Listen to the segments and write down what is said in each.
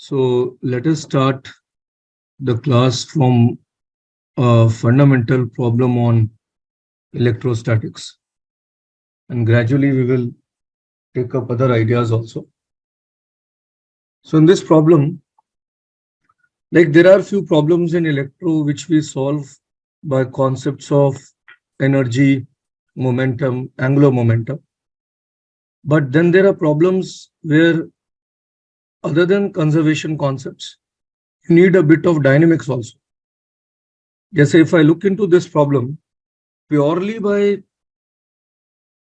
So let us start the class from a fundamental problem on electrostatics, and gradually we will take up other ideas also. So in this problem, like there are few problems in electro which we solve by concepts of energy, momentum, angular momentum. But then there are problems where other than conservation concepts, you need a bit of dynamics also. Yes, if I look into this problem purely by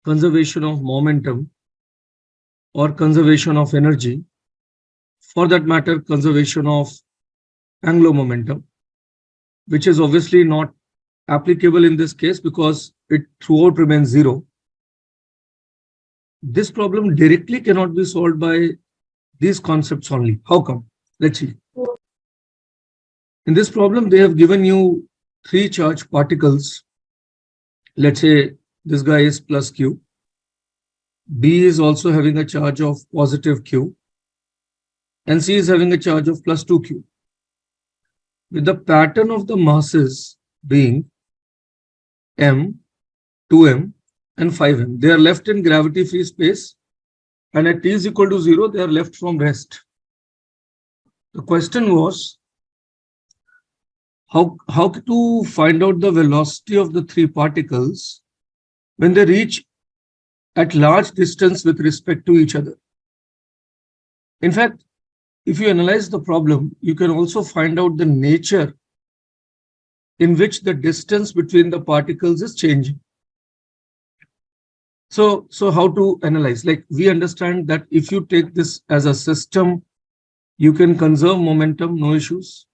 conservation of momentum or conservation of energy, for that matter, conservation of angular momentum, which is obviously not applicable in this case because it throughout remains zero. This problem directly cannot be solved by these concepts only. How come? Let's see. In this problem, they have given you three charged particles. Let's say this guy is plus Q. B is also having a charge of positive Q. And C is having a charge of plus 2Q. With the pattern of the masses being M, 2M, and 5M. They are left in gravity-free space. And at t is equal to 0, they are left from rest. The question was, how to find out the velocity of the three particles when they reach at large distance with respect to each other. In fact, if you analyze the problem, you can also find out the nature in which the distance between the particles is changing. So how to analyze? Like we understand that if you take this as a system, you can conserve momentum, no issues.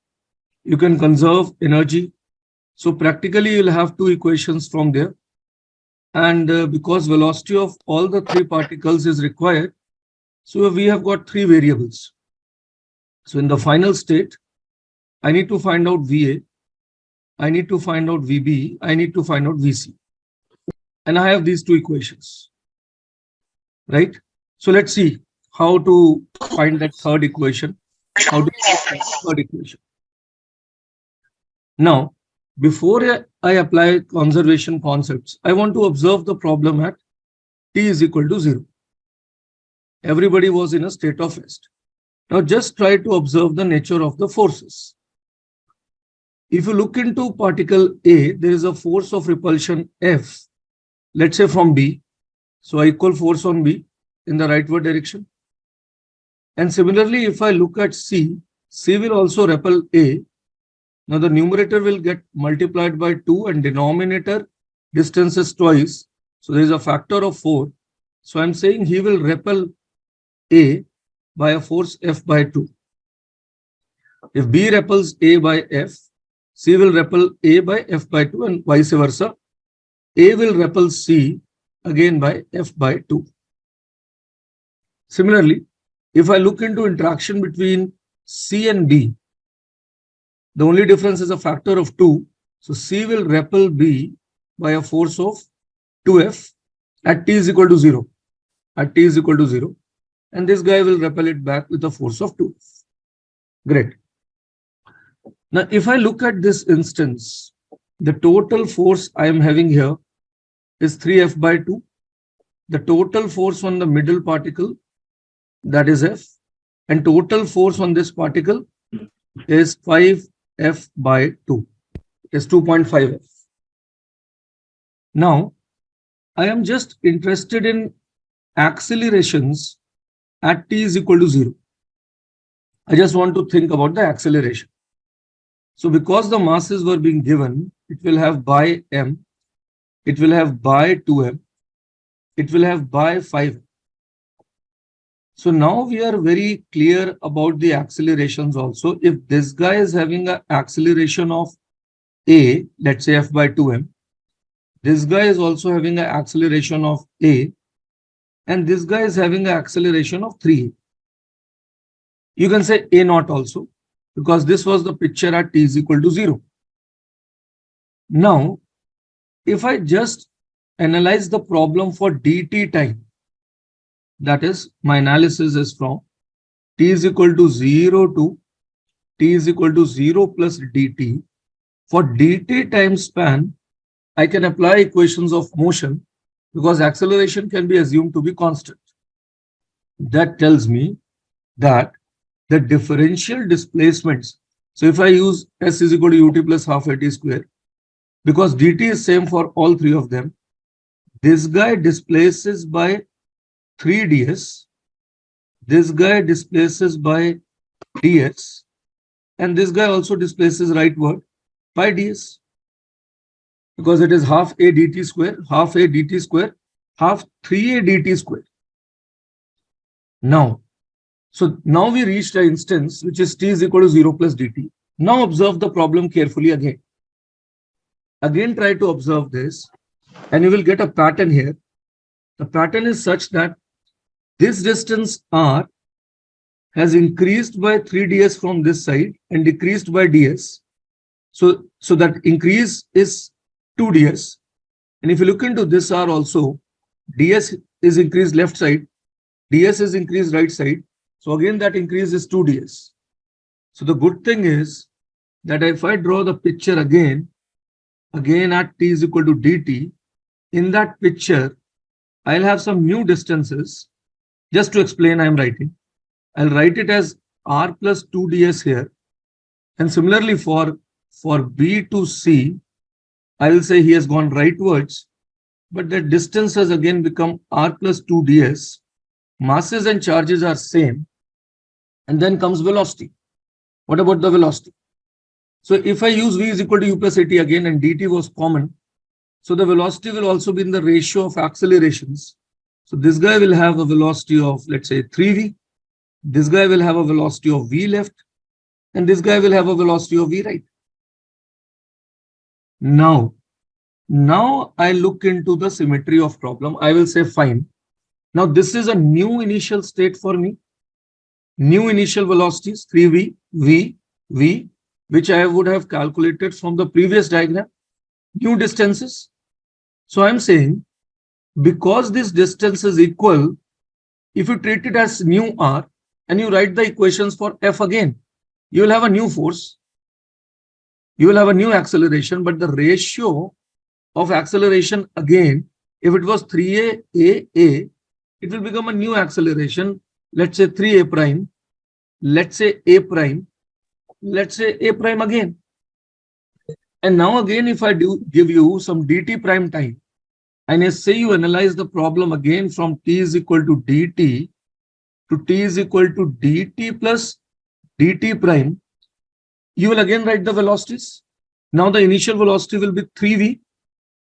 You can conserve energy. So practically you'll have two equations from there. And because velocity of all the three particles is required, so we have got three variables. So in the final state, I need to find out VA, I need to find out VB, I need to find out VC. And I have these two equations, right? So let's see how to find that third equation. How to find the third equation. Now, before I apply conservation concepts, I want to observe the problem at t is equal to 0. Everybody was in a state of rest. Now just try to observe the nature of the forces. If you look into particle A, there is a force of repulsion F, let's say from B. So equal force on B in the rightward direction. And similarly, if I look at C, C will also repel A. Now the numerator will get multiplied by 2 and denominator distance is twice. So there is a factor of 4. So I'm saying he will repel A by a force F by 2. If B repels A by F, C will repel A by F by 2 and vice versa. A will repel C again by F by 2. Similarly, if I look into interaction between C and B, the only difference is a factor of 2. So C will repel B by a force of 2F at t is equal to 0. At t is equal to 0. And this guy will repel it back with a force of 2. Great. Now, if I look at this instance, the total force I am having here is 3F by 2. The total force on the middle particle, that is F. And total force on this particle is 5F by 2. Is 2.5F. Now, I am just interested in accelerations at t is equal to 0. I just want to think about the acceleration. So because the masses were being given, it will have by m, it will have by 2m, it will have by 5. So now we are very clear about the accelerations also. If this guy is having an acceleration of a, let's say f by 2m, this guy is also having an acceleration of a, and this guy is having an acceleration of 3. You can say a naught also, because this was the picture at t is equal to 0. Now, if I just analyze the problem for dt time, that is, my analysis is from t is equal to 0 to t is equal to 0 plus dt. For dt time span, I can apply equations of motion because acceleration can be assumed to be constant. That tells me that the differential displacements. So if I use s is equal to ut plus half at square, because dt is same for all three of them, this guy displaces by 3 ds, this guy displaces by ds, and this guy also displaces rightward by ds, because it is half a dt square, half a dt square, half 3a dt square. Now, so now we reached an instance which is t is equal to 0 plus dt. Now observe the problem carefully again. Again, try to observe this, and you will get a pattern here. The pattern is such that this distance r has increased by 3 ds from this side and decreased by ds. So that increase is 2 ds. And if you look into this r also, ds is increased left side, ds is increased right side. So again, that increase is 2 ds. So the good thing is that if I draw the picture again at t is equal to dt, in that picture, I'll have some new distances. Just to explain, I'm writing. I'll write it as r plus 2 ds here. And similarly for B to C, I will say he has gone rightwards, but the distance has again become r plus 2 ds. Masses and charges are same. And then comes velocity. What about the velocity? So if I use v is equal to u plus at again and dt was common, so the velocity will also be in the ratio of accelerations. So this guy will have a velocity of, let's say, 3v. This guy will have a velocity of v left. And this guy will have a velocity of v right. Now I look into the symmetry of problem. I will say fine. Now this is a new initial state for me. New initial velocities 3v, v, v, which I would have calculated from the previous diagram. New distances. So I'm saying, because this distance is equal, if you treat it as new r and you write the equations for f again, you will have a new force, you will have a new acceleration, but the ratio of acceleration again, if it was 3a, it will become a new acceleration, let's say 3a prime, let's say a prime, let's say a prime again. And now again, if I do give you some dt prime time, and I say you analyze the problem again from t is equal to dt to t is equal to dt plus dt prime, you will again write the velocities. Now the initial velocity will be 3v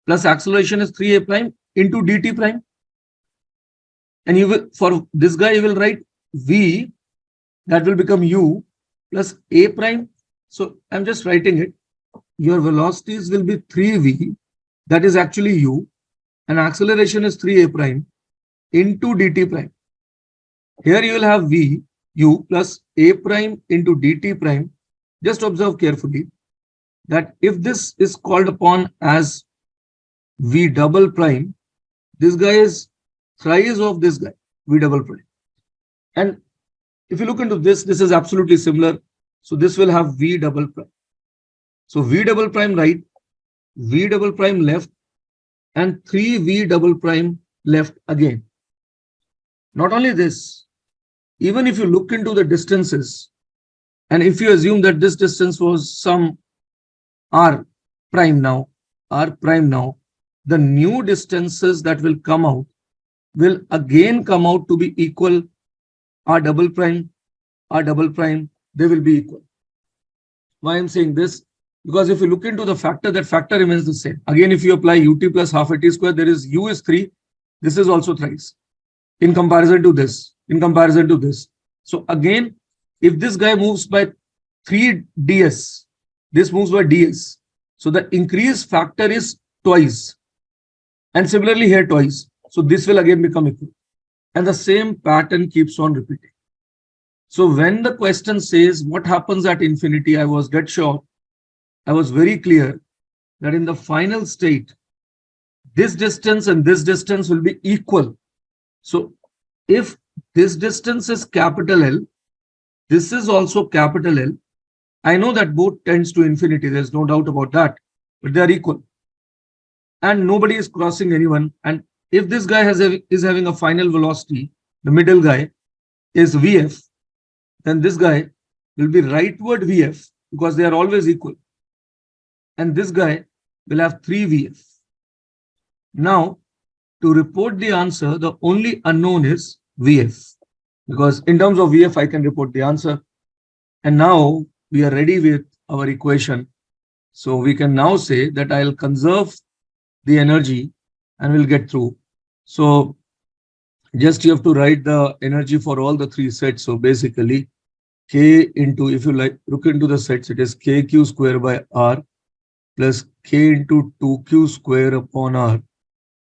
plus acceleration is 3a prime into dt prime. And you will, for this guy, you will write v, that will become u plus a prime. So I'm just writing it. Your velocities will be 3v, that is actually u, and acceleration is 3a prime into dt prime. Here you will have v, u plus a prime into dt prime. Just observe carefully that if this is called upon as v double prime, this guy is thrice of this guy, v double prime. And if you look into this, this is absolutely similar. So this will have v double prime. So v double prime right, v double prime left, and 3v double prime left again. Not only this, even if you look into the distances, and if you assume that this distance was some r prime now, the new distances that will come out will again come out to be equal r double prime, they will be equal. Why I'm saying this? Because if you look into the factor, that factor remains the same. Again, if you apply ut plus half at square, there is u is 3. This is also thrice in comparison to this, So again, if this guy moves by 3 ds, this moves by ds. So the increase factor is twice. And similarly here twice. So this will again become equal. And the same pattern keeps on repeating. So when the question says what happens at infinity, I was dead sure. I was very clear that in the final state, this distance and this distance will be equal. So if this distance is capital L This is also capital L. I know that both tends to infinity. There's no doubt about that, but they are equal. And nobody is crossing anyone. And if this guy is having a final velocity, the middle guy is VF, then this guy will be rightward VF because they are always equal. And this guy will have 3 VF. Now, to report the answer, the only unknown is VF. Because in terms of VF, I can report the answer. And now we are ready with our equation. So we can now say that I'll conserve the energy and we'll get through. So just you have to write the energy for all the 3 sets. So basically, K into, if you like, look into the sets, it is KQ square by R plus K into 2Q square upon R.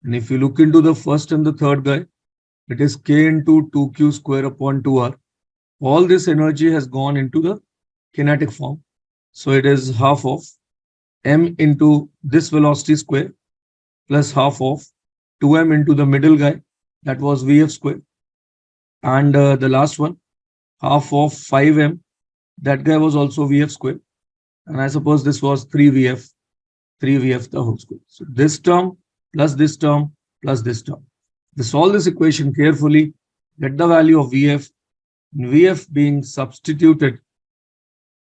And if you look into the first and the third guy, it is K into 2Q square upon 2R. All this energy has gone into the kinetic form. So it is half of M into this velocity square plus half of 2M into the middle guy, that was VF square. And the last one, half of 5M, that guy was also VF square. And I suppose this was 3VF the whole square. So this term plus this term plus this term. Solve this equation carefully, get the value of VF, and VF being substituted,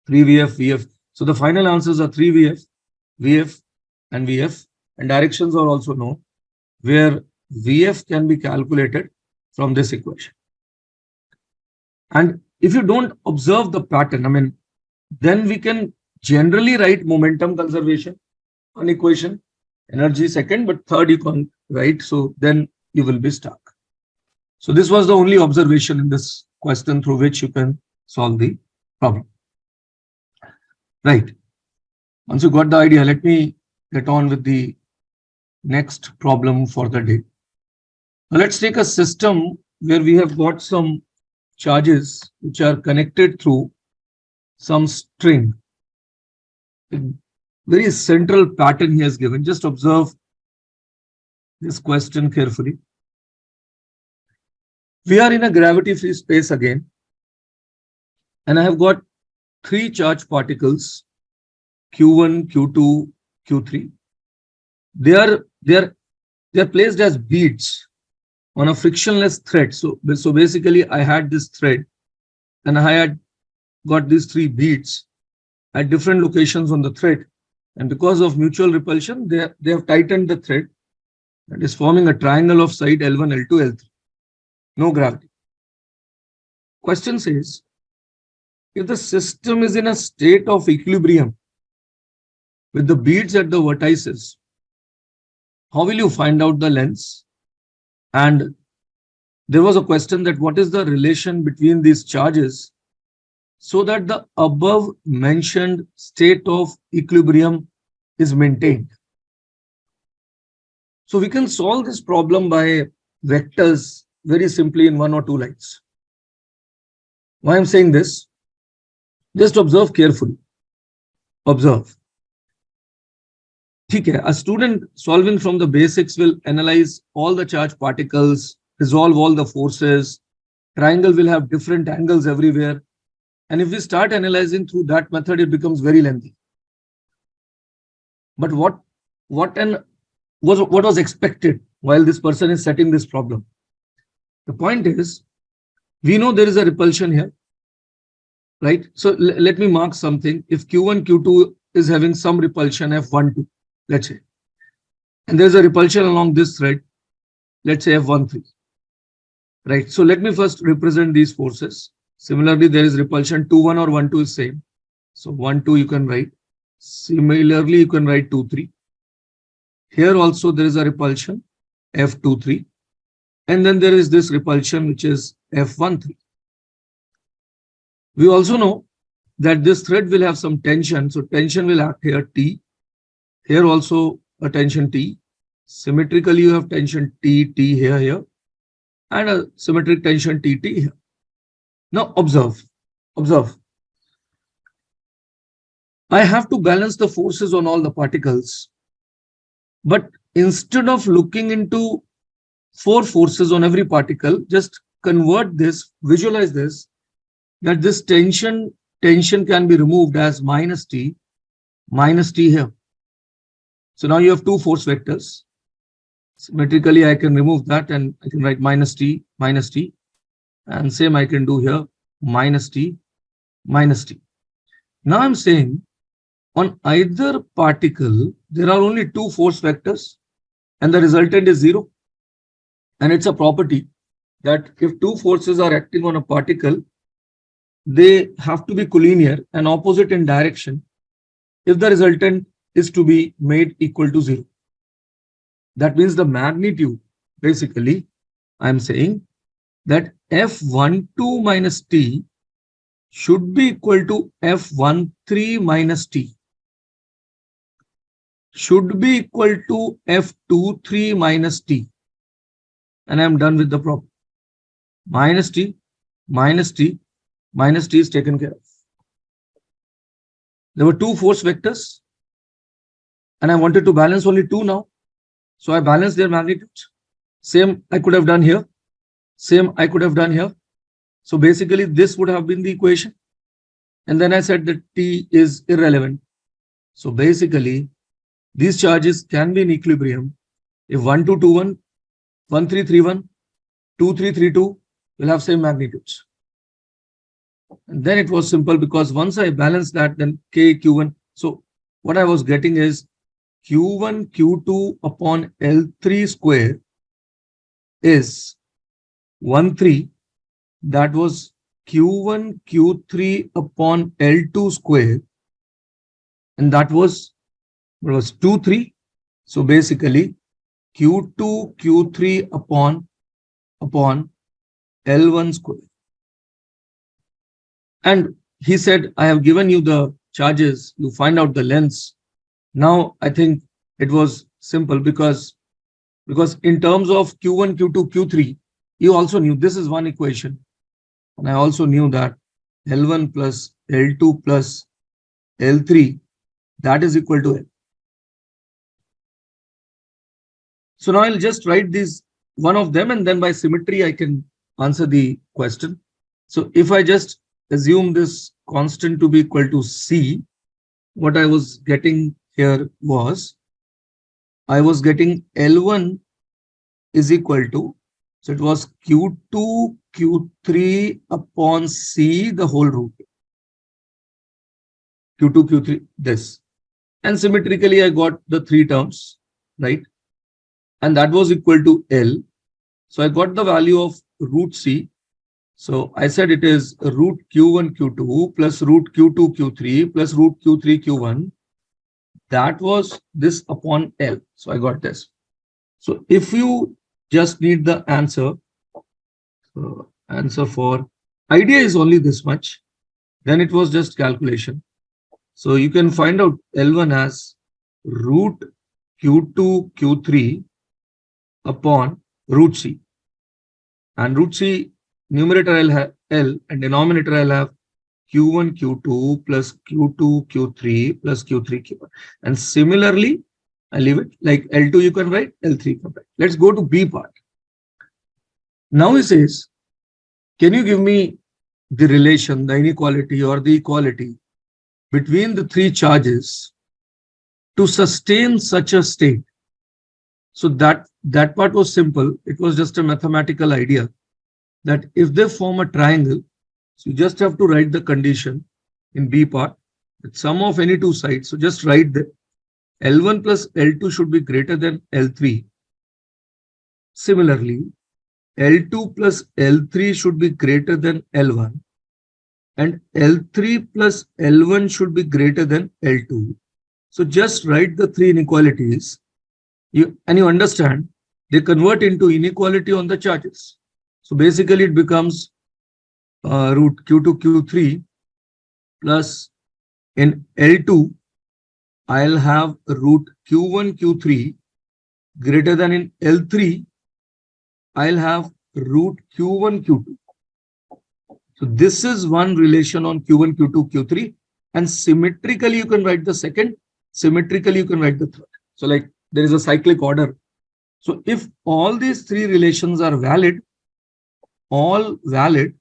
3VF, VF. So the final answers are 3VF, VF, and VF. And directions are also known, where VF can be calculated from this equation. And if you don't observe the pattern, then we can generally write momentum conservation on equation, energy second, but third you can't write. So then you will be stuck. So this was the only observation in this question through which you can solve the problem. Right. Once you got the idea, let me get on with the next problem for the day. Now let's take a system where we have got some charges which are connected through some string. A very central pattern he has given. Just observe this question carefully. We are in a gravity-free space again, and I have got 3 charged particles, Q1, Q2, Q3. They are placed as beads on a frictionless thread. So basically, I had this thread, and I had got these 3 beads at different locations on the thread. And because of mutual repulsion, they have tightened the thread. That is forming a triangle of side L1, L2, L3. No gravity. Question says, if the system is in a state of equilibrium with the beads at the vertices, how will you find out the lengths? And there was a question that what is the relation between these charges so that the above mentioned state of equilibrium is maintained. So we can solve this problem by vectors very simply in 1 or 2 lines. Why I'm saying this? Just observe carefully. Observe. Okay, a student solving from the basics will analyze all the charged particles, resolve all the forces. Triangle will have different angles everywhere. And if we start analyzing through that method, it becomes very lengthy. But what was expected while this person is setting this problem? The point is, we know there is a repulsion here, right? So let me mark something. If Q1, Q2 is having some repulsion, F12, let's say, and there's a repulsion along this thread, let's say F13, right? So let me first represent these forces. Similarly, there is repulsion 2, 1 or 1, 2 is same. So 1, 2 you can write. Similarly, you can write 2, 3. Here also there is a repulsion F2, 3. And then there is this repulsion which is F13. We also know that this thread will have some tension. So tension will act here T. Here also a tension T. Symmetrically, you have tension T here, and a symmetric tension T here. Now observe. I have to balance the forces on all the particles. But instead of looking into 4 forces on every particle, just convert this, visualize this that this tension can be removed as minus t here. So now you have two force vectors. Symmetrically, I can remove that and I can write minus t, and same I can do here, minus t. Now I'm saying on either particle, there are only two force vectors and the resultant is 0. And it's a property that if two forces are acting on a particle, they have to be collinear and opposite in direction if the resultant is to be made equal to 0. That means the magnitude, basically, I'm saying that F12 minus T should be equal to F13 minus T. Should be equal to F23 minus T. And I'm done with the problem. Minus T is taken care of. There were two force vectors and I wanted to balance only two now. So I balanced their magnitudes. Same I could have done here. Same I could have done here. So basically this would have been the equation. And then I said that T is irrelevant. So basically these charges can be in equilibrium if 1221, 1331, 2332 will have same magnitudes. And then it was simple because once I balance that, then K, Q1. So what I was getting is Q1, Q2 upon L3 square is 13. That was Q1, Q3 upon L2 square. And that was, what was 2, 3. So basically Q2, Q3 upon L1 square. And he said, I have given you the charges, you find out the lengths. Now I think it was simple because in terms of Q1, Q2, Q3, you also knew this is one equation. And I also knew that L1 plus L2 plus L3, that is equal to L. So now I'll just write these, one of them, and then by symmetry, I can answer the question. So if I just assume this constant to be equal to C, what I was getting here was, I was getting L1 is equal to, so it was Q2, Q3 upon C, the whole root. Q2, Q3, this. And symmetrically, I got the three terms, right? And that was equal to L. So I got the value of root C. So I said it is root Q1, Q2 plus root Q2, Q3 plus root Q3, Q1. That was this upon L. So I got this. So if you just need the answer, answer for idea is only this much, then it was just calculation. So you can find out L1 as root Q2, Q3 upon root C. And root C, numerator I'll have L and denominator I'll have Q1, Q2 plus Q2, Q3 plus Q3, Q1. And similarly, I leave it like L2 you can write, L3 you can write. Let's go to B part. Now he says, can you give me the relation, the inequality or the equality between the three charges to sustain such a state? So that part was simple. It was just a mathematical idea that if they form a triangle, so you just have to write the condition in B part, that sum of any two sides. So just write that L1 plus L2 should be greater than L3. Similarly, L2 plus L3 should be greater than L1 and L3 plus L1 should be greater than L2. So just write the three inequalities. You understand they convert into inequality on the charges. So basically it becomes root Q2, Q3 plus in L2, I'll have root Q1, Q3 greater than in L3, I'll have root Q1, Q2. So this is one relation on Q1, Q2, Q3, and symmetrically you can write the second, symmetrically you can write the third. So like there is a cyclic order. So if all these three relations are valid, all valid,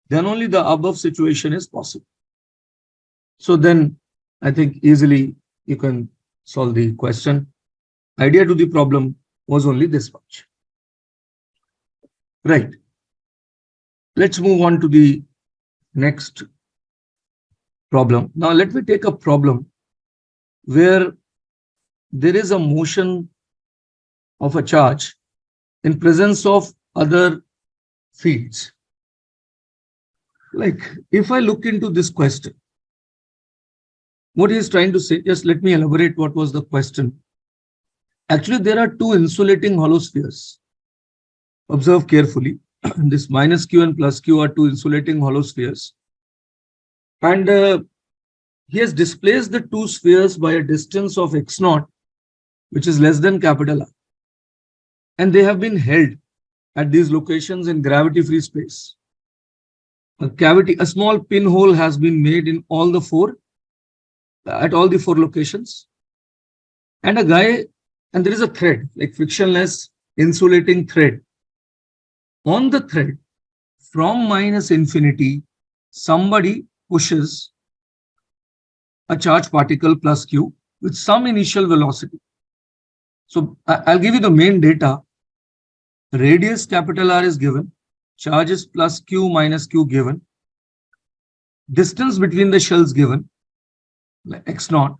then only the above situation is possible. So then I think easily you can solve the question. Idea to the problem was only this much. Right. Let's move on to the next problem. Now let me take a problem where there is a motion of a charge in presence of other fields. Like if I look into this question, what he is trying to say, just let me elaborate what was the question. Actually, there are two insulating hollow spheres. Observe carefully. This minus q and plus q are two insulating hollow spheres. And he has displaced the two spheres by a distance of x naught, which is less than capital R. And they have been held at these locations in gravity-free space. A small pinhole has been made in all the four locations. And there is a thread, like frictionless insulating thread. On the thread, from minus infinity, somebody pushes a charged particle plus q with some initial velocity. So I'll give you the main data. Radius capital R is given. Charge is plus q minus q given. Distance between the shells given, like x naught.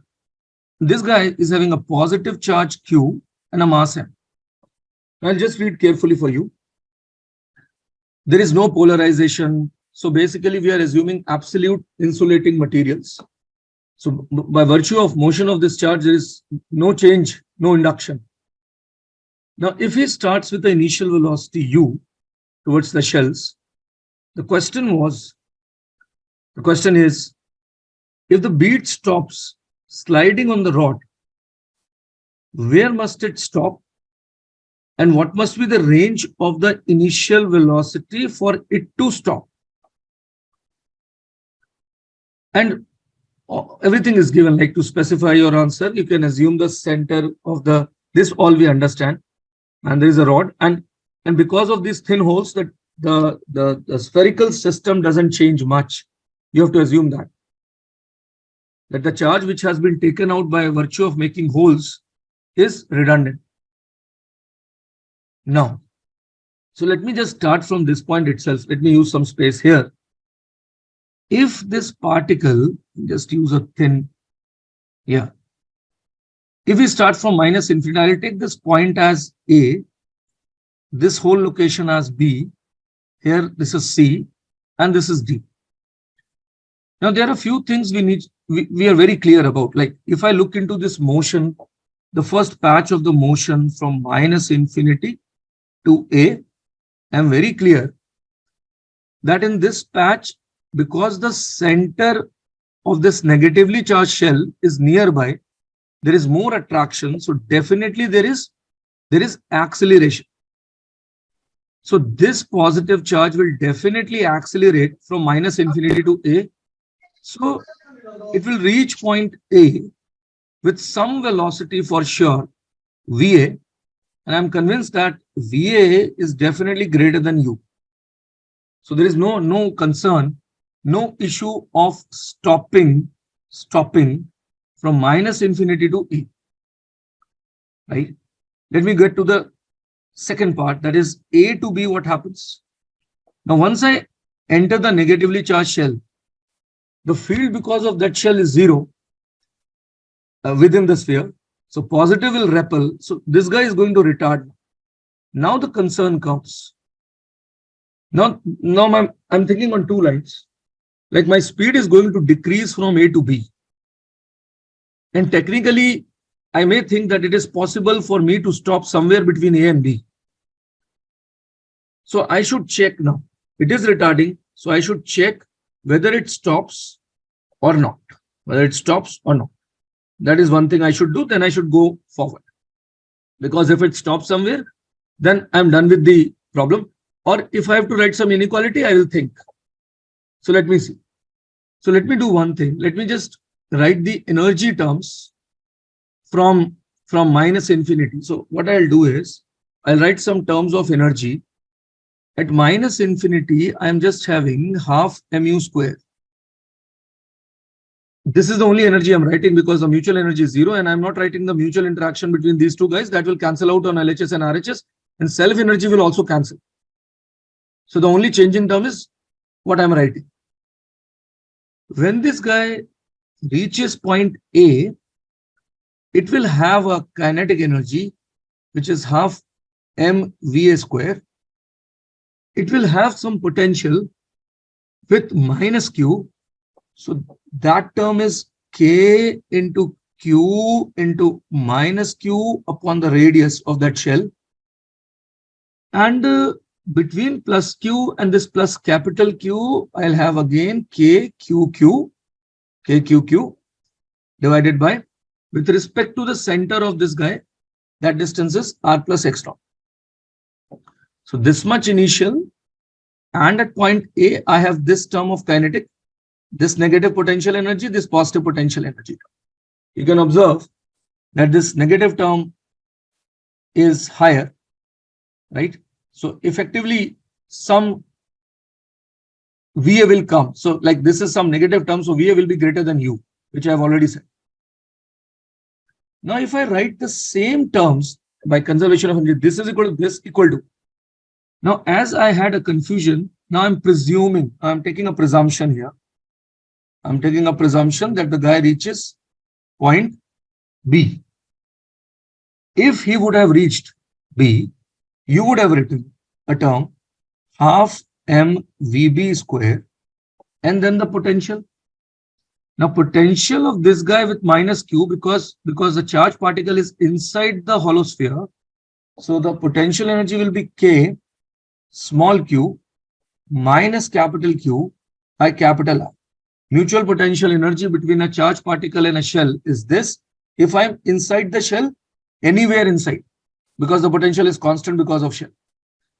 This guy is having a positive charge q and a mass m. I'll just read carefully for you. There is no polarization. So basically, we are assuming absolute insulating materials. So by virtue of motion of this charge, there is no change, no induction. Now, if he starts with the initial velocity u towards the shells, the question is, if the bead stops sliding on the rod, where must it stop? And what must be the range of the initial velocity for it to stop? And everything is given, like to specify your answer, you can assume the center of this all we understand. And there is a rod. And because of these thin holes, that the spherical system doesn't change much. You have to assume that the charge which has been taken out by virtue of making holes is redundant. Now, so let me just start from this point itself. Let me use some space here. If this particle, just use a thin, if we start from minus infinity, I'll take this point as A, this whole location as B, here this is C, and this is D. Now there are a few things we are very clear about. Like if I look into this motion, the first patch of the motion from minus infinity to A, I'm very clear that in this patch, because the center of this negatively charged shell is nearby, there is more attraction. So definitely there is acceleration. So this positive charge will definitely accelerate from minus infinity to A. So it will reach point A with some velocity for sure, VA. And I'm convinced that VA is definitely greater than U. So there is no concern, no issue of stopping from minus infinity to E. Right? Let me get to the second part, that is A to B, what happens? Now, once I enter the negatively charged shell, the field because of that shell is zero within the sphere. So positive will repel. So this guy is going to retard. Now the concern comes. Now I'm thinking on two lines. Like my speed is going to decrease from A to B. And technically, I may think that it is possible for me to stop somewhere between A and B. So I should check now. It is retarding. So I should check whether it stops or not. Whether it stops or not. That is one thing I should do. Then I should go forward. Because if it stops somewhere, then I'm done with the problem. Or if I have to write some inequality, I will think. So let me see. So let me do one thing. Let me just write the energy terms from minus infinity. So what I'll do is I'll write some terms of energy At minus infinity, I am just having half mu square. This is the only energy I'm writing because the mutual energy is zero, and I'm not writing the mutual interaction between these two guys. That will cancel out on LHS and RHS, and self energy will also cancel. So the only changing term is what I'm writing. When this guy reaches point A, it will have a kinetic energy, which is half mVA square. It will have some potential with minus Q. So that term is K into Q into minus Q upon the radius of that shell. And between plus Q and this plus capital Q, I'll have again KQQ divided by, with respect to the center of this guy, that distance is R plus X naught. So this much initial, and at point A, I have this term of kinetic, this negative potential energy, this positive potential energy. You can observe that this negative term is higher, right? So effectively, some VA will come. So like this is some negative term, so VA will be greater than U, which I have already said. Now, if I write the same terms by conservation of energy, this is equal to this equal to. Now, as I had a confusion, now I'm presuming, I'm taking a presumption here. I'm taking a presumption that the guy reaches point B. If he would have reached B, you would have written a term half mVB square and then the potential. Now, potential of this guy with minus Q, because the charge particle is inside the hollow sphere. So the potential energy will be K small q minus capital Q by capital R. Mutual potential energy between a charged particle and a shell is this. If I'm inside the shell, anywhere inside, because the potential is constant because of shell.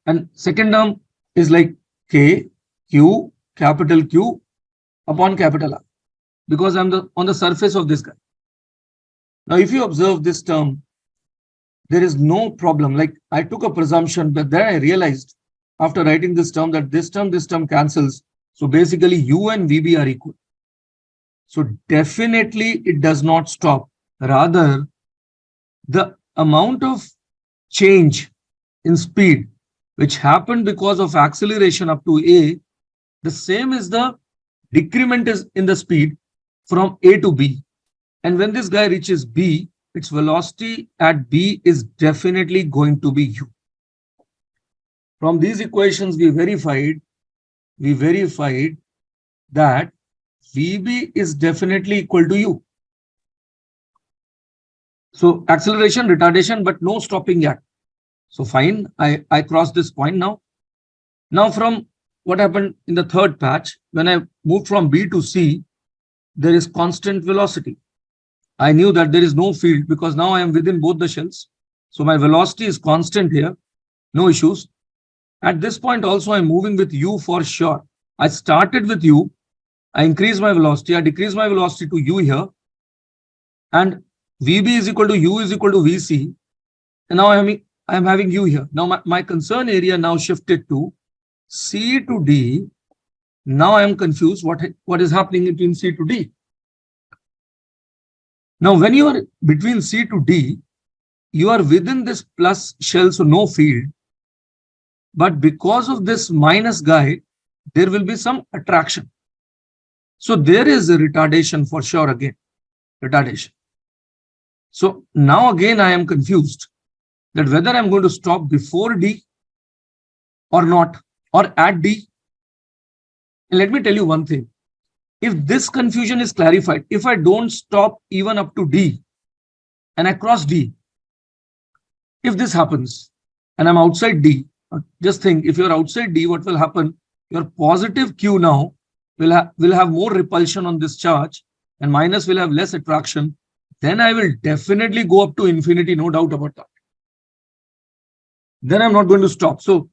And second term is like K, Q, capital Q upon capital R, because I'm on the surface of this guy. Now, if you observe this term, there is no problem. Like I took a presumption, but then I realized after writing this term that this term cancels. So basically U and VB are equal. So definitely it does not stop. Rather, the amount of change in speed which happened because of acceleration up to A, the same is the decrement is in the speed from A to B. And when this guy reaches B, its velocity at B is definitely going to be U. From these equations, we verified that VB is definitely equal to U. So acceleration, retardation, but no stopping yet. So fine, I crossed this point now. Now from what happened in the third patch, when I moved from B to C, there is constant velocity. I knew that there is no field because now I am within both the shells. So my velocity is constant here, no issues. At this point also, I'm moving with U for sure. I started with U, I increase my velocity, I decrease my velocity to U here, and VB is equal to U is equal to VC. And now I am having U here. Now my concern area now shifted to C to D. Now I am confused what is happening between C to D. Now when you are between C to D, you are within this plus shell, so no field. But because of this minus guy, there will be some attraction. So there is a retardation for sure again, retardation. So now again I am confused that whether I'm going to stop before D or not, or at D. And let me tell you one thing. If this confusion is clarified, if I don't stop even up to D and I cross D, if this happens and I'm outside D, just think, if you're outside D, what will happen? Your positive Q now will have more repulsion on this charge and minus will have less attraction. Then I will definitely go up to infinity, no doubt about that. Then I'm not going to stop. So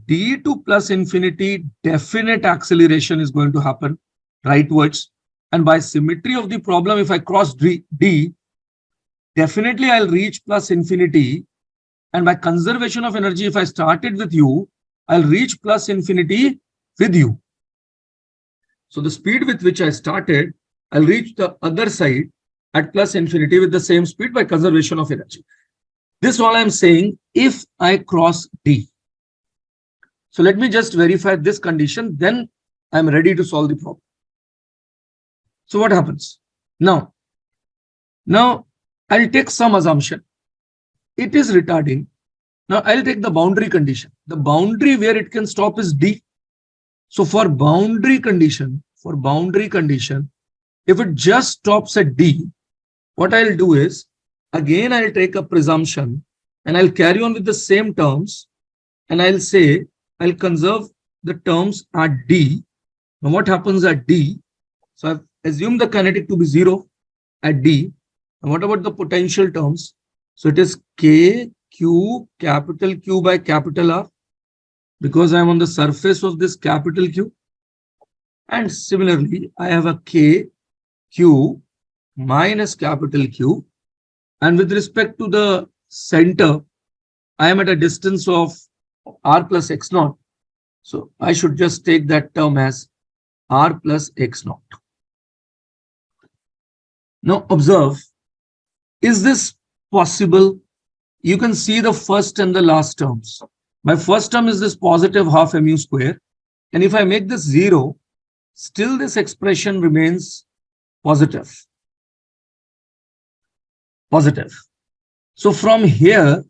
D to plus infinity, definite acceleration is going to happen rightwards. And by symmetry of the problem, if I cross D, definitely I'll reach plus infinity. And by conservation of energy, if I started with U, I'll reach plus infinity with u. So the speed with which I started, I'll reach the other side at plus infinity with the same speed by conservation of energy. This is all I'm saying if I cross D. So let me just verify this condition, then I'm ready to solve the problem. So what happens? Now I'll take some assumption. It is retarding. Now I'll take the boundary condition. The boundary where it can stop is D. So for boundary condition, if it just stops at D, what I'll do is, again, I'll take a presumption and I'll carry on with the same terms and I'll say, I'll conserve the terms at D. Now what happens at D? So I've assumed the kinetic to be 0 at D. And what about the potential terms? So it is K, Q, capital Q by capital R, because I'm on the surface of this capital Q. And similarly, I have a K, Q minus capital Q. And with respect to the center, I am at a distance of R plus X naught. So I should just take that term as R plus X naught. Now observe, is this possible? You can see the first and the last terms. My first term is this positive half mu square. And if I make this 0, still this expression remains positive. So from here,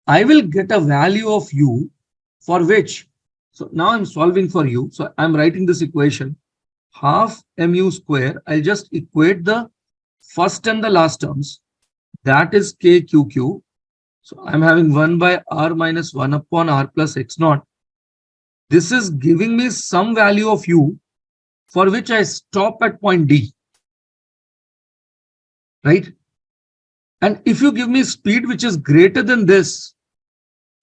I will get a value of u for which, so now I'm solving for u. So I'm writing this equation, half mu square. I'll just equate the first and the last terms. That is KQQ. So I'm having 1 by R minus 1 upon R plus X naught. This is giving me some value of u for which I stop at point D. Right? And if you give me speed which is greater than this,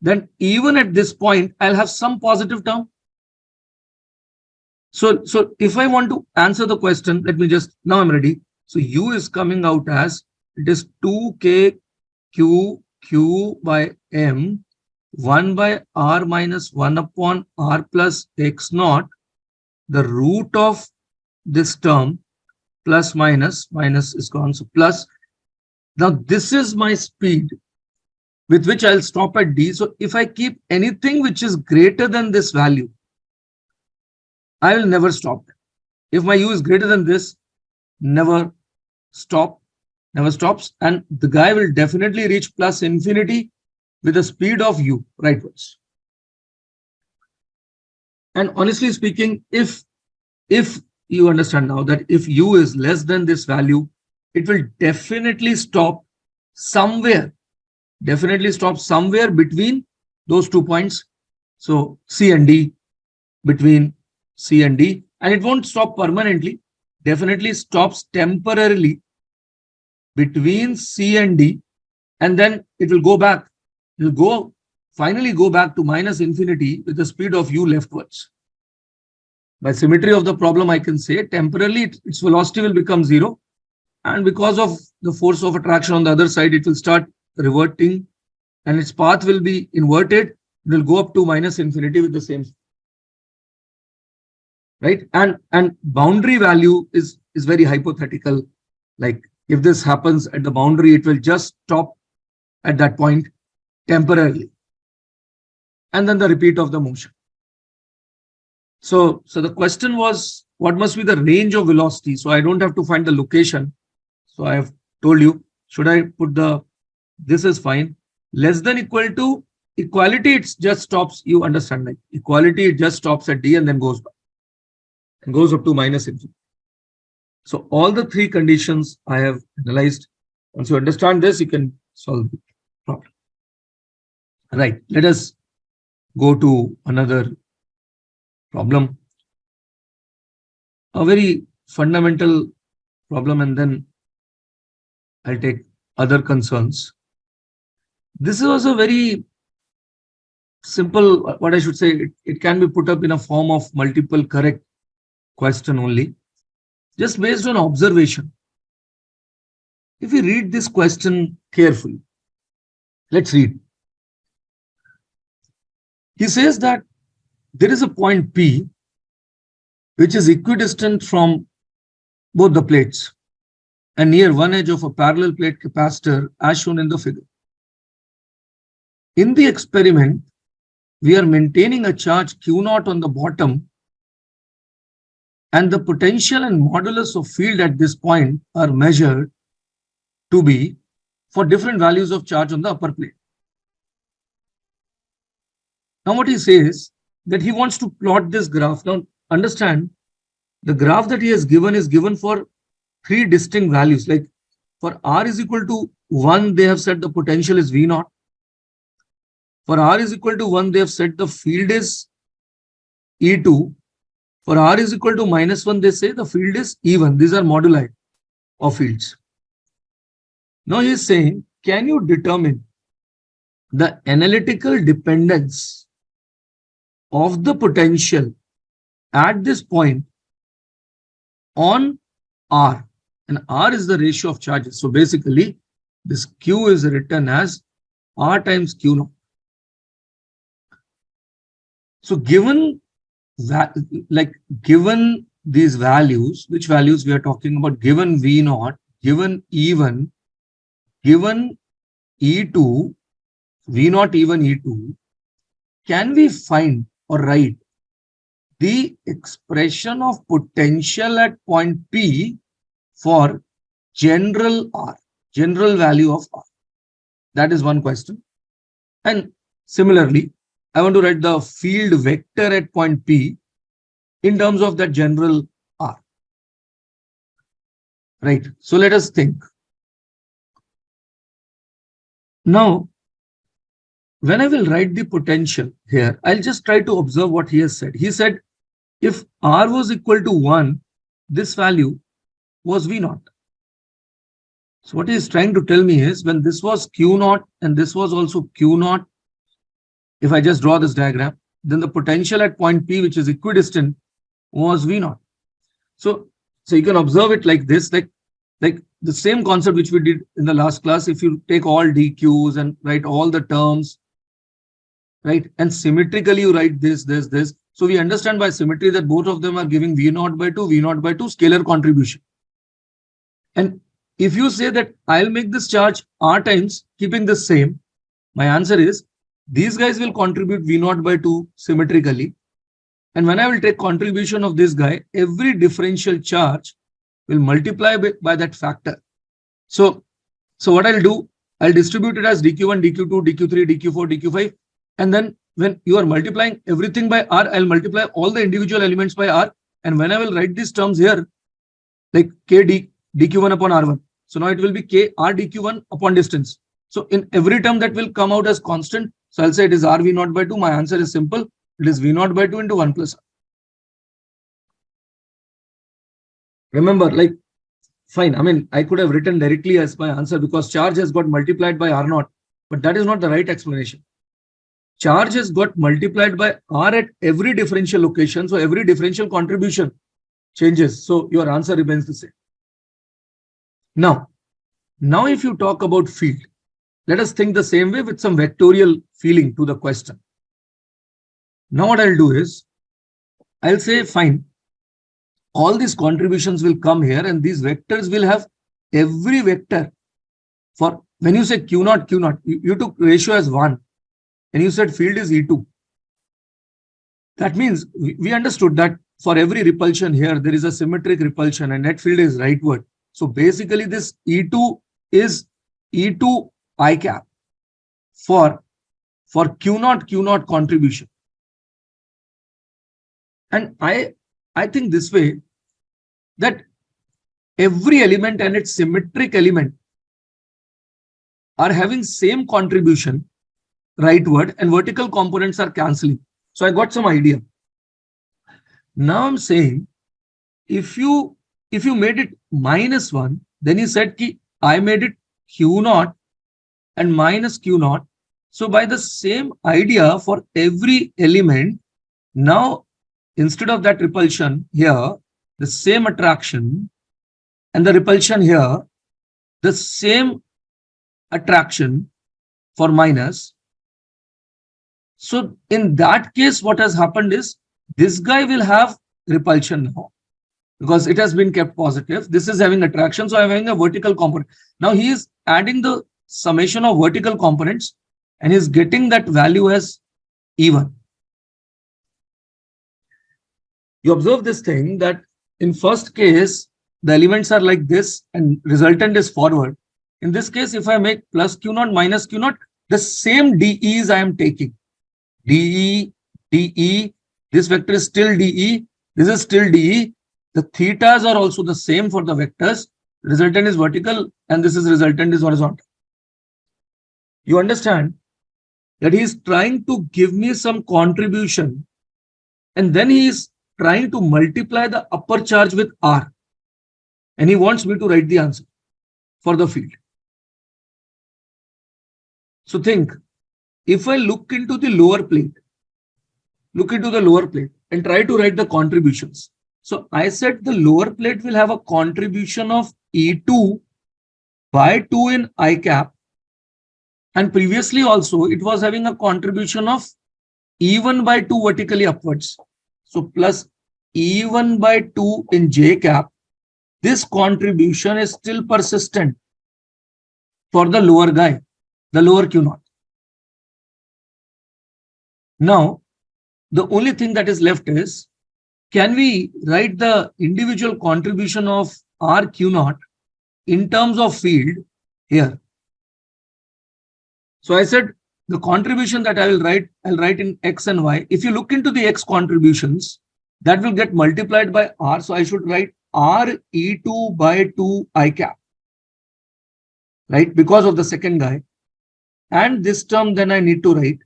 then even at this point, I'll have some positive term. So if I want to answer the question, let me just, now I'm ready. So u is coming out as, it is 2kqq by m, 1 by R minus 1 upon R plus X naught, the root of this term, plus minus is gone, so plus. Now this is my speed with which I'll stop at D. So if I keep anything which is greater than this value, I will never stop. If my u is greater than this, never stops, and the guy will definitely reach plus infinity with the speed of u rightwards. And honestly speaking, if you understand now that if u is less than this value, it will definitely stop somewhere between those 2 points. So C and D, between C and D, and it won't stop permanently, definitely stops temporarily between C and D, and then it will go back. It will finally go back to minus infinity with the speed of u leftwards. By symmetry of the problem, I can say temporarily its velocity will become 0. And because of the force of attraction on the other side, it will start reverting and its path will be inverted. It will go up to minus infinity with the same. Right? And boundary value is very hypothetical. Like if this happens at the boundary, it will just stop at that point temporarily. And then the repeat of the motion. So the question was, what must be the range of velocity? So I don't have to find the location. So I have told you, should I put this is fine. Less than equal to equality, it just stops, you understand, like equality, it just stops at D and then goes back and goes up to minus infinity. So all the 3 conditions I have analyzed. Once you understand this, you can solve the problem. Right, let us go to another problem. A very fundamental problem, and then I'll take other concerns. This is also very simple, what I should say, it can be put up in a form of multiple correct question only, just based on observation. If we read this question carefully, let's read. He says that there is a point P which is equidistant from both the plates and near one edge of a parallel plate capacitor as shown in the figure. In the experiment, we are maintaining a charge Q0 on the bottom, and the potential and modulus of field at this point are measured to be for different values of charge on the upper plate. Now what he says that he wants to plot this graph. Now understand, the graph that he has given is given for three distinct values. Like for R is equal to 1, they have said the potential is V0. For R is equal to 1, they have said the field is E2. For R is equal to -1, they say the field is E1. These are moduli of fields. Now he is saying, can you determine the analytical dependence of the potential at this point on R? And R is the ratio of charges. So basically, this Q is written as R times Q0. So given that, given these values, which values we are talking about, given V0, given E1, given E2, V0, E1, E2, can we find or write the expression of potential at point P for general R, general value of R? That is one question. And similarly, I want to write the field vector at point P in terms of that general R. Right. So let us think. Now, when I will write the potential here, I'll just try to observe what he has said. He said, if R was equal to 1, this value was V0. So what he is trying to tell me is, when this was Q0 and this was also Q0, if I just draw this diagram, then the potential at point P, which is equidistant, was V0. So you can observe it like this, like the same concept which we did in the last class. If you take all DQs and write all the terms, right, and symmetrically you write this. So we understand by symmetry that both of them are giving V0 by 2, V0 by 2 scalar contribution. And if you say that I'll make this charge R times, keeping the same, my answer is these guys will contribute V0 by 2 symmetrically. And when I will take contribution of this guy, every differential charge will multiply by that factor. So what I'll do, I'll distribute it as dq1, dq2, dq3, dq4, dq5. And then when you are multiplying everything by R, I'll multiply all the individual elements by R. And when I will write these terms here, like k dq1 upon R1. So now it will be k R dq1 upon distance. So in every term that will come out as constant, so I'll say it is R V0 by 2. My answer is simple. It is V0 by 2 into 1 plus R. Remember, like, fine. I mean, I could have written directly as my answer because charge has got multiplied by R0, but that is not the right explanation. Charge has got multiplied by R at every differential location. So every differential contribution changes. So your answer remains the same. Now if you talk about field, let us think the same way with some vectorial feeling to the question. Now what I'll do is, I'll say, fine, all these contributions will come here and these vectors will have every vector. For when you say Q0, you took ratio as 1 and you said field is E2. That means we understood that for every repulsion here, there is a symmetric repulsion and net field is rightward. So basically this E2 is E2 I cap for Q0 contribution. And I think this way, that every element and its symmetric element are having same contribution rightward and vertical components are cancelling. So I got some idea. Now I'm saying, if you made it -1, then he said ki I made it Q0 and minus Q0. So by the same idea for every element, now instead of that repulsion here, the same attraction, and the repulsion here, the same attraction for minus. So in that case, what has happened is this guy will have repulsion now because it has been kept positive. This is having attraction. So I'm having a vertical component. Now he is adding the summation of vertical components and he's getting that value as E1. You observe this thing that in first case, the elements are like this and resultant is forward. In this case, if I make plus Q0 minus Q0, the same DEs I am taking. DE, DE, this vector is still DE, this is still DE. The thetas are also the same for the vectors. Resultant is vertical and this is resultant is horizontal. You understand that he is trying to give me some contribution and then he is trying to multiply the upper charge with R. And he wants me to write the answer for the field. So think, if I look into the lower plate and try to write the contributions. So I said the lower plate will have a contribution of E2 by 2 in I cap. And previously also it was having a contribution of E1 by 2 vertically upwards. So plus E1 by 2 in J cap. This contribution is still persistent for the lower guy, the lower Q0. Now, the only thing that is left is, can we write the individual contribution of R Q0 in terms of field here? So I said the contribution that I'll write in X and Y. If you look into the X contributions, that will get multiplied by R. So I should write R E2 by 2 I cap, right? Because of the second guy. And this term then I need to write.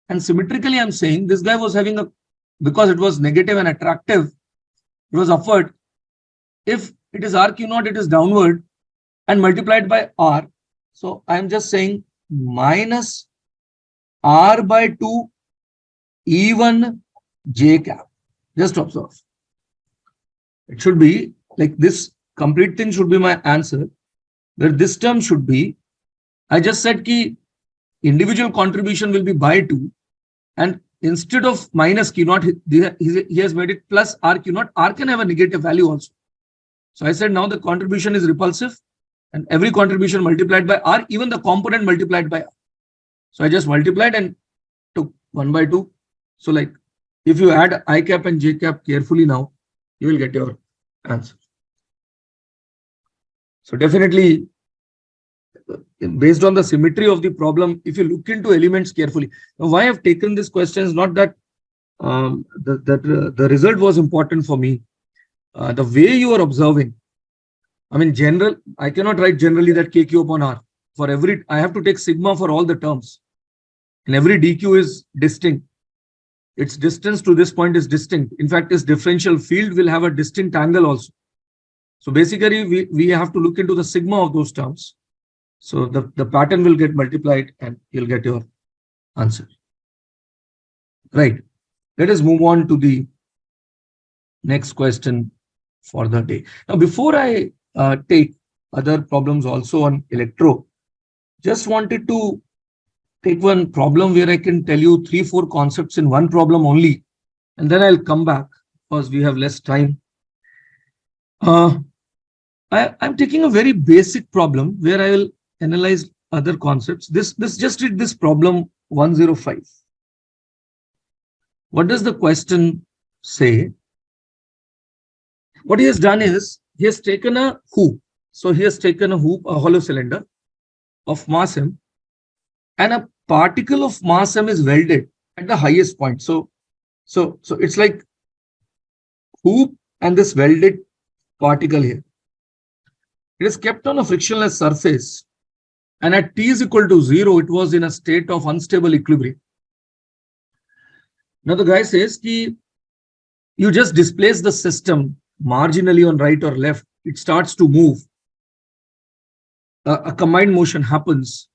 And symmetrically, I'm saying this guy was having a, because it was negative and attractive, it was upward. If it is R Q0, it is downward and multiplied by R. So I'm just saying minus R by 2 E1 J cap. Just observe. It should be like this. Complete thing should be my answer. Where this term should be, I just said ki individual contribution will be by 2. And instead of minus Q0, he has made it plus R Q0. R can have a negative value also. So I said now the contribution is repulsive and every contribution multiplied by R, even the component multiplied by R. So I just multiplied and took 1 by 2. So like if you add I cap and J cap carefully now, you will get your answer. So definitely, based on the symmetry of the problem, if you look into elements carefully. Now, why I've taken this question is not that the result was important for me. The way you are observing, I mean, general, I cannot write generally that KQ upon R. For every, I have to take sigma for all the terms. And every DQ is distinct. Its distance to this point is distinct. In fact, its differential field will have a distinct angle also. So basically, we have to look into the sigma of those terms. So the pattern will get multiplied and you'll get your answer. Right. Let us move on to the next question for the day. Now, before I take other problems also on electro, just wanted to take one problem where I can tell you 3-4 concepts in one problem only, and then I'll come back because we have less time. I'm taking a very basic problem where I will analyze other concepts. Just read this problem 105. What does the question say? What he has done is he has taken a hoop. So he has taken a hoop, a hollow cylinder of mass m, and a particle of mass m is welded at the highest point. So it's like hoop and this welded particle here. It is kept on a frictionless surface, and at t is equal to 0, it was in a state of unstable equilibrium. Now the guy says ki you just displace the system marginally on right or left, it starts to move. A combined motion happens.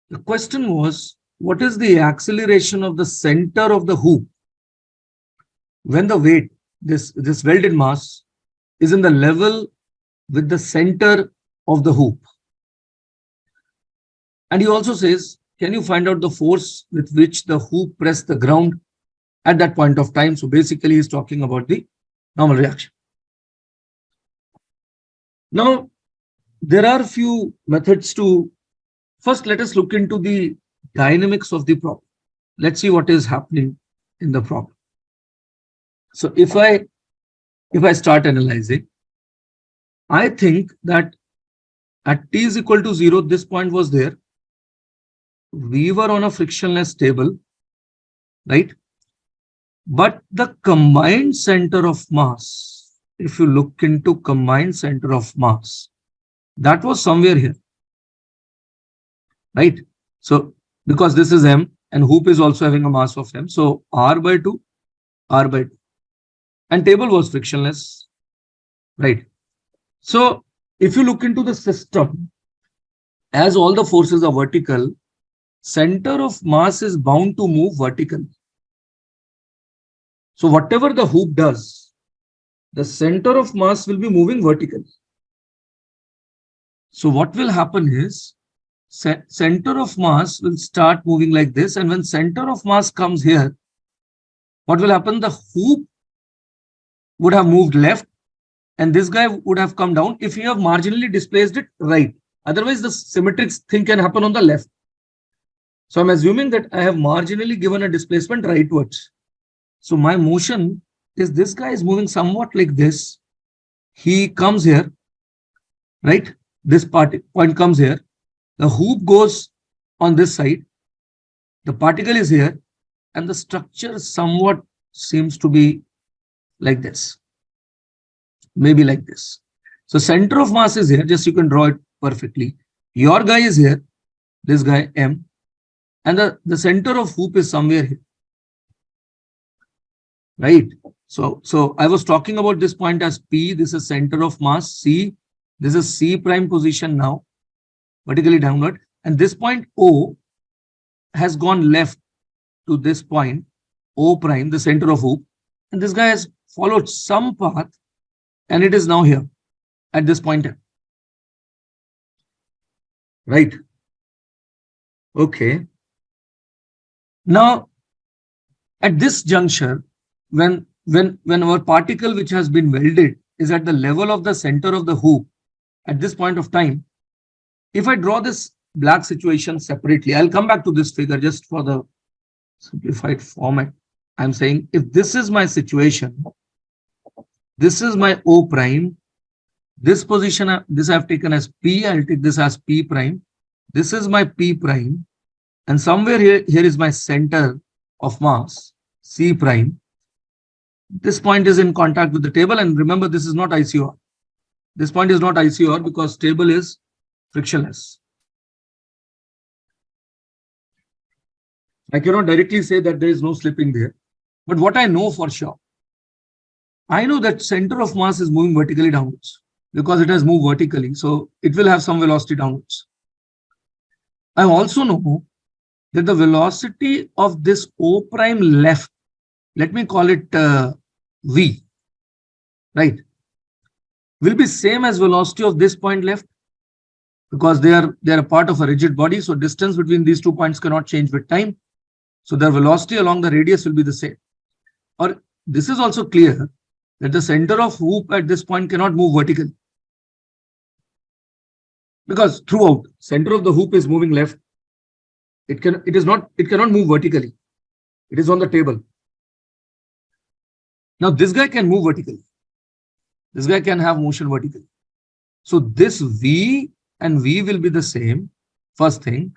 The question was, what is the acceleration of the center of the hoop when the weight, this welded mass, is in the level with the center of the hoop? And he also says, can you find out the force with which the hoop pressed the ground at that point of time? So basically, he's talking about the normal reaction. Now, there are a few methods to, first, let us look into the dynamics of the problem. Let's see what is happening in the problem. So if I start analyzing, I think that at t is equal to 0, this point was there. We were on a frictionless table, right? But the combined center of mass, if you look into combined center of mass, that was somewhere here, right? So because this is m and hoop is also having a mass of m, so r by 2, and table was frictionless, right? So if you look into the system, as all the forces are vertical, center of mass is bound to move vertically. So whatever the hoop does, the center of mass will be moving vertically. So what will happen is, center of mass will start moving like this, and when center of mass comes here, what will happen? The hoop would have moved left, and this guy would have come down if you have marginally displaced it right. Otherwise, the symmetric thing can happen on the left. So I'm assuming that I have marginally given a displacement rightwards. So my motion is, this guy is moving somewhat like this. He comes here, right? This point comes here. The hoop goes on this side. The particle is here, and the structure somewhat seems to be like this. Maybe like this. So center of mass is here. Just you can draw it perfectly. Your guy is here. This guy M. And the center of hoop is somewhere here. Right. So I was talking about this point as P. This is center of mass. C. This is C prime position now, vertically downward. And this point O has gone left to this point, O prime, the center of hoop. And this guy has followed some path, and it is now here at this point. Right. Okay. Now, at this juncture, when our particle which has been welded is at the level of the center of the hoop at this point of time, if I draw this black situation separately, I'll come back to this figure just for the simplified format. I'm saying if this is my situation, this is my O prime, this position, this I've taken as P, I'll take this as P prime, this is my P prime, and somewhere here is my center of mass, C prime. This point is in contact with the table, and remember, this is not ICOR. This point is not ICOR because table is frictionless. I cannot directly say that there is no slipping there, but what I know for sure, I know that center of mass is moving vertically downwards because it has moved vertically, so it will have some velocity downwards. I also know that the velocity of this O prime left, let me call it V, right, will be same as velocity of this point left because they are a part of a rigid body. So distance between these 2 points cannot change with time. So their velocity along the radius will be the same. Or this is also clear that the center of hoop at this point cannot move vertically because throughout center of the hoop is moving left. It cannot move vertically. It is on the table. Now this guy can move vertically. This guy can have motion vertically. So this V and V will be the same, first thing.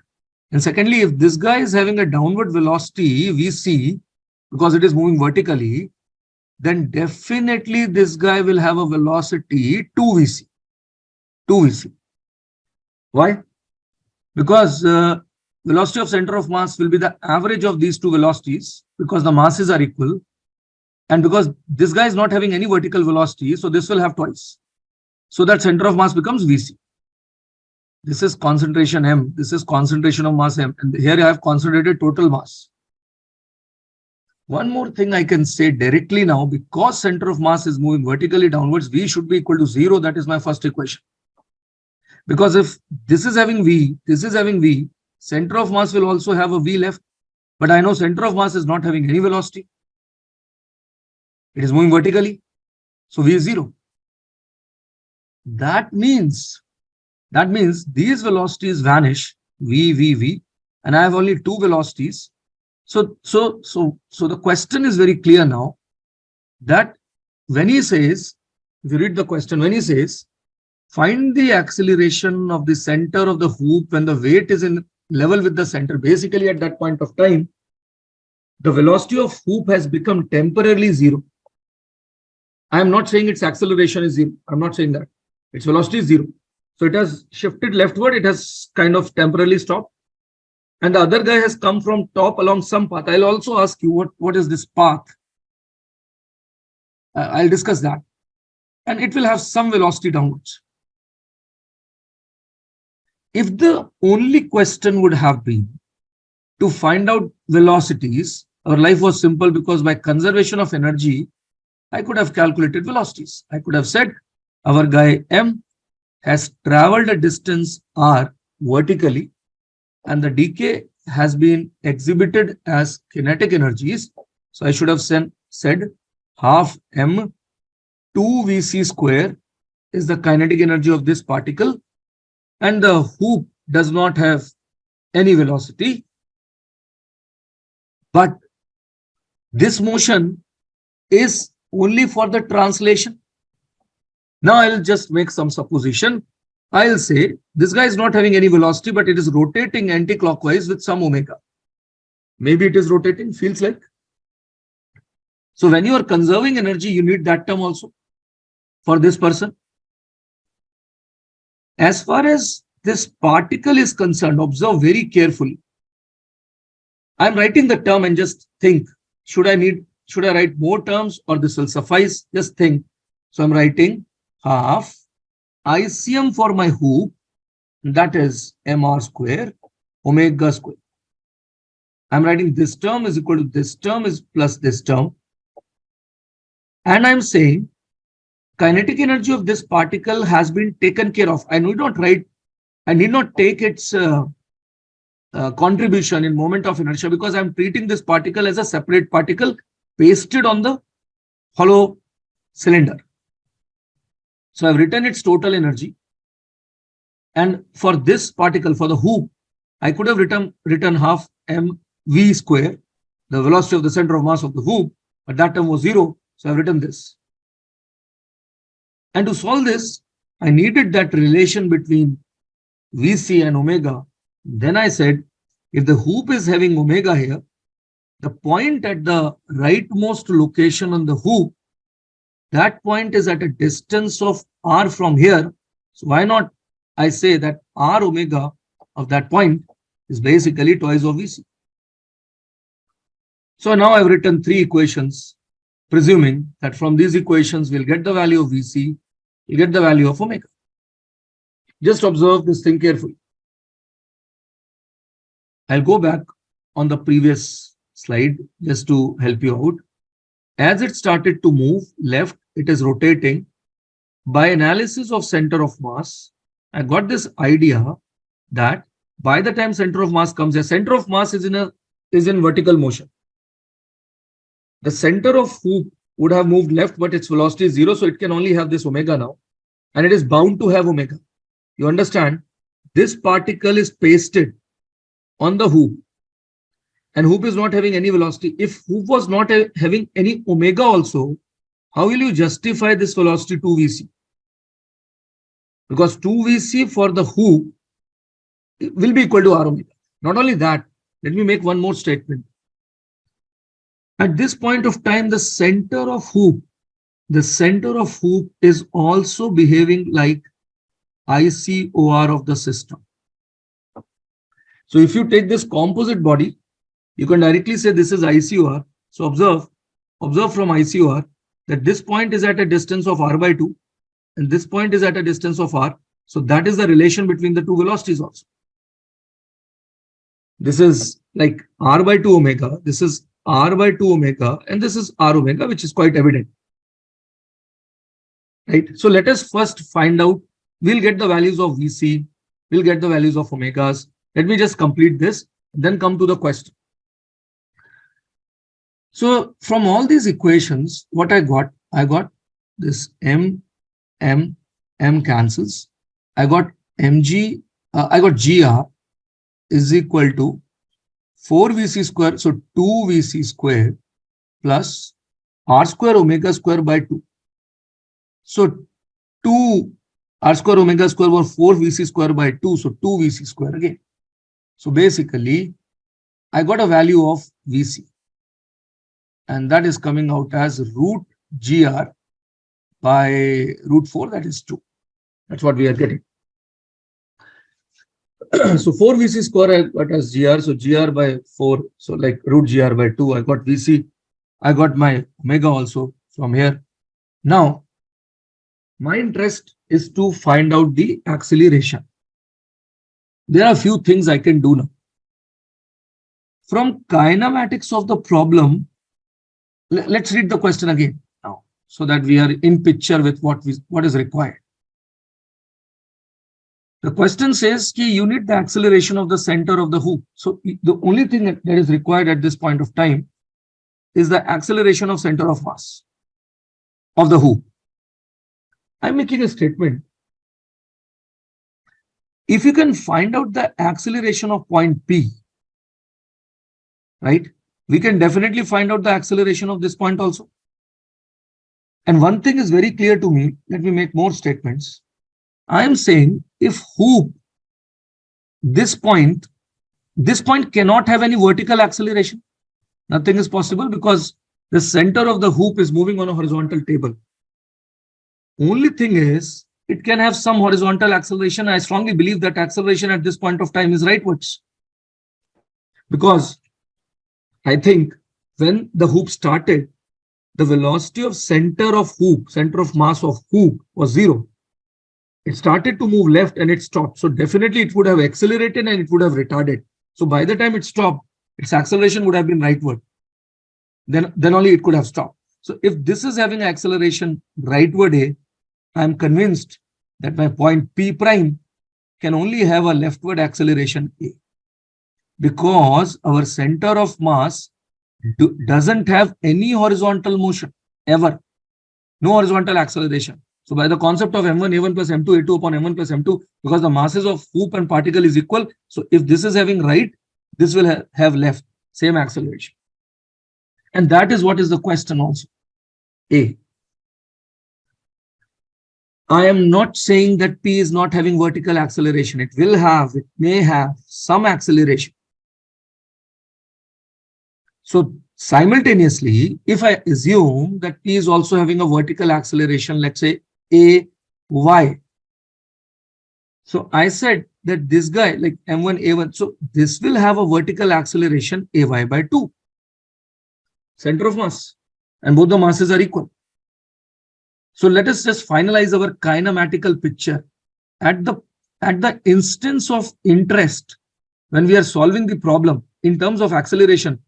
And secondly, if this guy is having a downward velocity, VC, because it is moving vertically, then definitely this guy will have a velocity 2VC. 2VC. Why? Because velocity of center of mass will be the average of these two velocities because the masses are equal. And because this guy is not having any vertical velocity, so this will have twice. So that center of mass becomes VC. This is concentration M. This is concentration of mass M. And here I have concentrated total mass. One more thing I can say directly now, because center of mass is moving vertically downwards, V should be equal to 0. That is my first equation. Because if this is having V, this is having V, center of mass will also have a v left, but I know center of mass is not having any velocity. It is moving vertically. So v is 0. That means these velocities vanish, v, and I have only two velocities. So the question is very clear now that when he says, if you read the question, when he says, find the acceleration of the center of the hoop when the weight is in level with the center, basically at that point of time, the velocity of hoop has become temporarily 0. I am not saying its acceleration is 0. I'm not saying that. Its velocity is 0. So it has shifted leftward. It has kind of temporarily stopped. And the other guy has come from top along some path. I'll also ask you what is this path? I'll discuss that. And it will have some velocity downwards. If the only question would have been to find out velocities, our life was simple, because by conservation of energy, I could have calculated velocities. I could have said our guy M has traveled a distance r vertically, and the decay has been exhibited as kinetic energies. So I should have said half m 2vc square is the kinetic energy of this particle, and the hoop does not have any velocity. But this motion is only for the translation. Now I'll just make some supposition. I'll say this guy is not having any velocity, but it is rotating anti-clockwise with some omega. Maybe it is rotating, feels like. So when you are conserving energy, you need that term also for this person. As far as this particle is concerned, observe very carefully. I'm writing the term and just think, should I write more terms or this will suffice? Just think. So I'm writing half ICM for my hoop, that is mr square omega square. I'm writing this term is equal to this term is plus this term. And I'm saying kinetic energy of this particle has been taken care of. I need not take its contribution in moment of inertia, because I'm treating this particle as a separate particle pasted on the hollow cylinder. So I've written its total energy. And for this particle, for the hoop, I could have written half mv square, the velocity of the center of mass of the hoop, but that term was 0. So I've written this. And to solve this, I needed that relation between Vc and omega. Then I said, if the hoop is having omega here, the point at the rightmost location on the hoop, that point is at a distance of r from here. So why not I say that r omega of that point is basically twice of Vc. So now I've written 3 equations, presuming that from these equations we'll get the value of Vc, we'll get the value of omega. Just observe this thing carefully. I'll go back on the previous slide just to help you out. As it started to move left, it is rotating. By analysis of center of mass, I got this idea that by the time center of mass comes, the center of mass is in vertical motion. The center of hoop would have moved left, but its velocity is 0, so it can only have this omega now, and it is bound to have omega. You understand? This particle is pasted on the hoop, and hoop is not having any velocity. If hoop was not having any omega also, how will you justify this velocity 2vc? Because 2vc for the hoop will be equal to r omega. Not only that, let me make one more statement. At this point of time, the center of hoop is also behaving like ICOR of the system. So if you take this composite body, you can directly say this is ICOR. So observe from ICOR that this point is at a distance of r by 2 and this point is at a distance of r. So that is the relation between the two velocities also. This is like r by 2 omega. This is r by 2 omega and this is r omega, which is quite evident. Right? So let us first find out, we'll get the values of Vc, we'll get the values of omegas. Let me just complete this, then come to the question. So from all these equations, what I got this M cancels. I got mg, I got gr is equal to 4vc square, so 2vc square plus r square omega square by 2. So 2 r square omega square was 4vc square by 2, so 2vc square again. So basically, I got a value of vc, and that is coming out as root gr by root 4, that is 2. That's what we are getting. So 4vc square I got as gr, so gr by 4, so like root gr by 2. I got vc, I got my omega also from here. Now, my interest is to find out the acceleration. There are a few things I can do now. From kinematics of the problem, let's read the question again now, so that we are in picture with what is required. The question says that you need the acceleration of the center of the hoop. So the only thing that is required at this point of time is the acceleration of center of mass of the hoop. I'm making a statement. If you can find out the acceleration of point P, right, we can definitely find out the acceleration of this point also. And one thing is very clear to me. Let me make more statements. I am saying if hoop, this point cannot have any vertical acceleration. Nothing is possible because the center of the hoop is moving on a horizontal table. Only thing is, it can have some horizontal acceleration. I strongly believe that acceleration at this point of time is rightwards. Because I think when the hoop started, the velocity of center of mass of hoop was 0. It started to move left and it stopped. So definitely it would have accelerated and it would have retarded. So by the time it stopped, its acceleration would have been rightward. Then only it could have stopped. So if this is having acceleration rightward A, I am convinced that my point P prime can only have a leftward acceleration A, because our center of mass doesn't have any horizontal motion ever, no horizontal acceleration. So by the concept of m1 a1 plus m2 a2 upon m1 plus m2, because the masses of hoop and particle is equal, so if this is having right, this will have left, same acceleration. And that is what is the question also. A. I am not saying that P is not having vertical acceleration. It may have some acceleration. So simultaneously, if I assume that P is also having a vertical acceleration, let's say AY. So I said that this guy, like M1, A1, so this will have a vertical acceleration AY by 2. Center of mass. And both the masses are equal. So let us just finalize our kinematical picture. At the instance of interest, when we are solving the problem in terms of acceleration,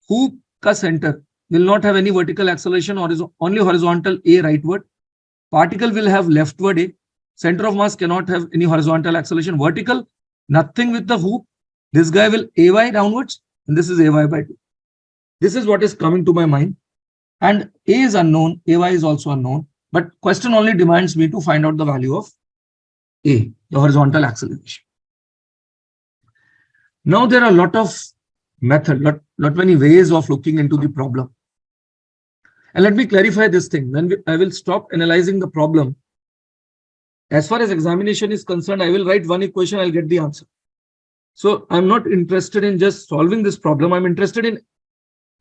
hoop ka center will not have any vertical acceleration or is only horizontal A rightward. Particle will have leftward A. Center of mass cannot have any horizontal acceleration. Vertical, nothing with the hoop. This guy will AY downwards and this is AY by 2. This is what is coming to my mind. And A is unknown, AY is also unknown, but question only demands me to find out the value of A, the horizontal acceleration. Now there are a lot of methods, not many ways of looking into the problem. And let me clarify this thing. I will stop analyzing the problem. As far as examination is concerned, I will write one equation, I'll get the answer. So I'm not interested in just solving this problem. I'm interested in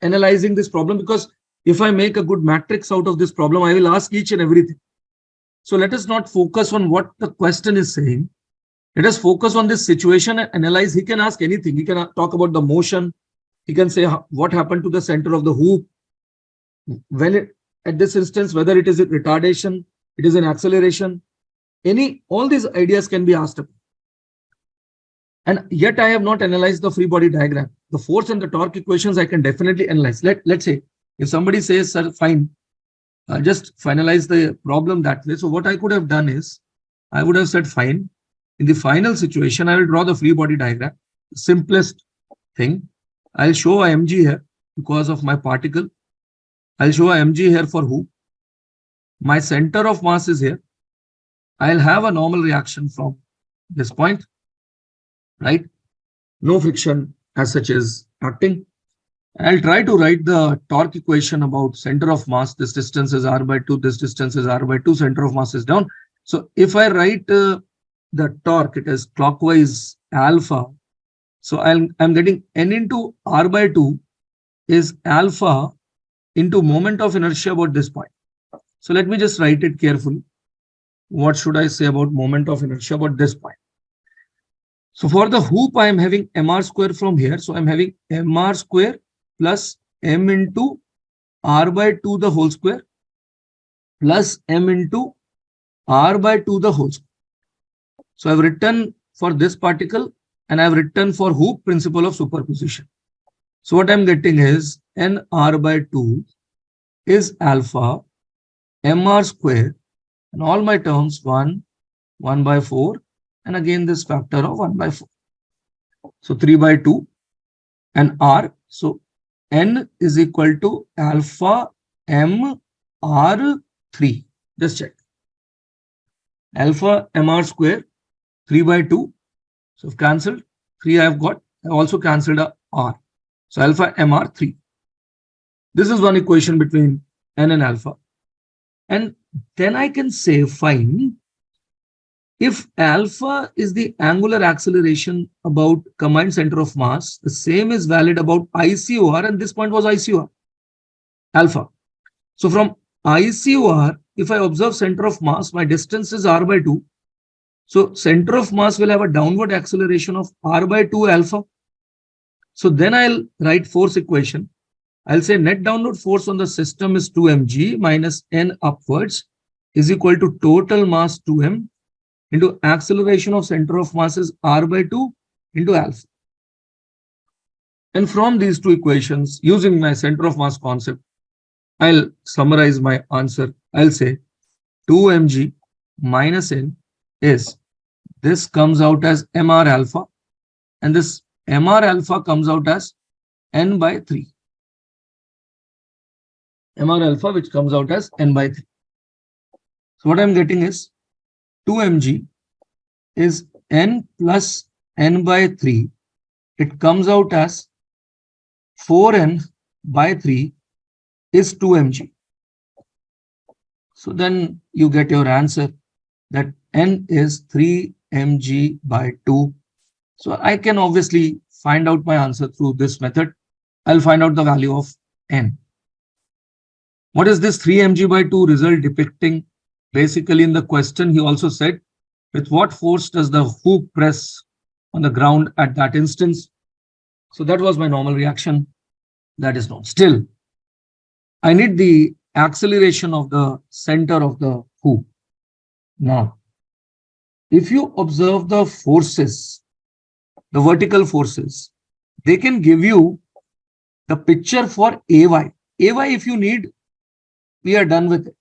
analyzing this problem, because if I make a good matrix out of this problem, I will ask each and everything. So let us not focus on what the question is saying. Let us focus on this situation and analyze. He can ask anything. He can talk about the motion. He can say what happened to the center of the hoop. At this instance, whether it is a retardation, it is an acceleration, all these ideas can be asked about. And yet I have not analyzed the free body diagram. The force and the torque equations I can definitely analyze. Let's say if somebody says, sir, fine, just finalize the problem that way. So what I could have done is, I would have said, fine, In the final situation, I will draw the free body diagram. The simplest thing. I'll show a mg here because of my particle. I'll show a mg here for hoop. My center of mass is here. I'll have a normal reaction from this point, right? No friction as such is acting. I'll try to write the torque equation about center of mass. This distance is r/2, this distance is r/2, center of mass is down. So if I write the torque, it is clockwise alpha. So I'm getting n into r/2 is alpha into moment of inertia about this point. So let me just write it carefully. What should I say about moment of inertia about this point? So for the hoop, I am having mr square from here. So I'm having mr square plus m into r/2 the whole square plus m into r/2 the whole square. So I've written for this particle and I've written for hoop principle of superposition. So what I'm getting is nr/2 is alpha mr square and all my terms 1/4 and again this factor of 1/4. So 3/2 and r. So n is equal to alpha m r3. Just check. Alpha mr square 3/2. So I've cancelled 3 I've got. I also cancelled a r. So alpha mr3. This is one equation between n and alpha. And then I can say, fine, if alpha is the angular acceleration about combined center of mass, the same is valid about ICOR, and this point was ICOR, alpha. So from ICOR, if I observe center of mass, my distance is r/2. So center of mass will have a downward acceleration of r/2 alpha. So then I'll write force equation. I'll say net downward force on the system is 2 mg minus n upwards is equal to total mass 2m into acceleration of center of mass is r/2 into alpha. And from these two equations, using my center of mass concept, I'll summarize my answer. I'll say 2 mg minus n is, this comes out as mr alpha, and this mr alpha comes out as n/3. mr alpha, which comes out as n/3. So what I'm getting is 2 mg is n plus n/3. It comes out as 4n/3 is 2 mg. So then you get your answer that n is 3 mg/2. So I can obviously find out my answer through this method. I'll find out the value of n. What is this 3 mg/2 result depicting? Basically, in the question, he also said, with what force does the hoop press on the ground at that instance? So that was my normal reaction. That is known. Still, I need the acceleration of the center of the hoop. Now, if you observe the forces, the vertical forces, they can give you the picture for AY. AY, if you need, we are done with it.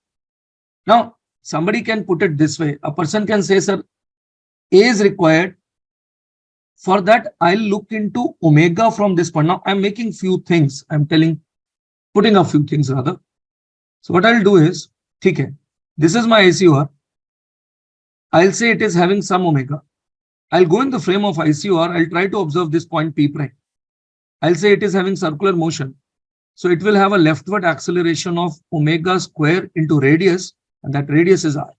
Now, somebody can put it this way. A person can say, sir, A is required. For that, I'll look into omega from this point. Now, I'm making few things. I'm putting a few things rather. So what I'll do is, okay, this is my ICOR. I'll say it is having some omega. I'll go in the frame of ICOR. I'll try to observe this point P prime. I'll say it is having circular motion. So it will have a leftward acceleration of omega square into radius, and that radius is r.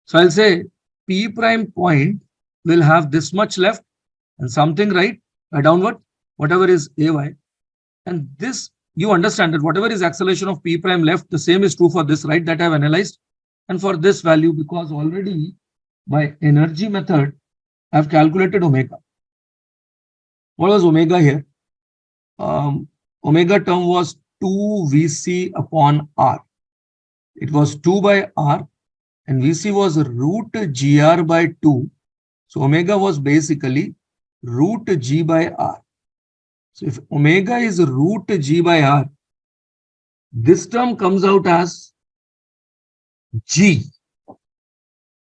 So I'll say P prime point will have this much left and something right, downward, whatever is AY. And this, you understand that whatever is acceleration of P prime left, the same is true for this right that I've analyzed. And for this value, because already by energy method, I've calculated omega. What was omega here? Omega term was 2 Vc upon R. It was 2 by R, and Vc was root gr/2. So omega was basically root g by r. So if omega is root g by r, this term comes out as g.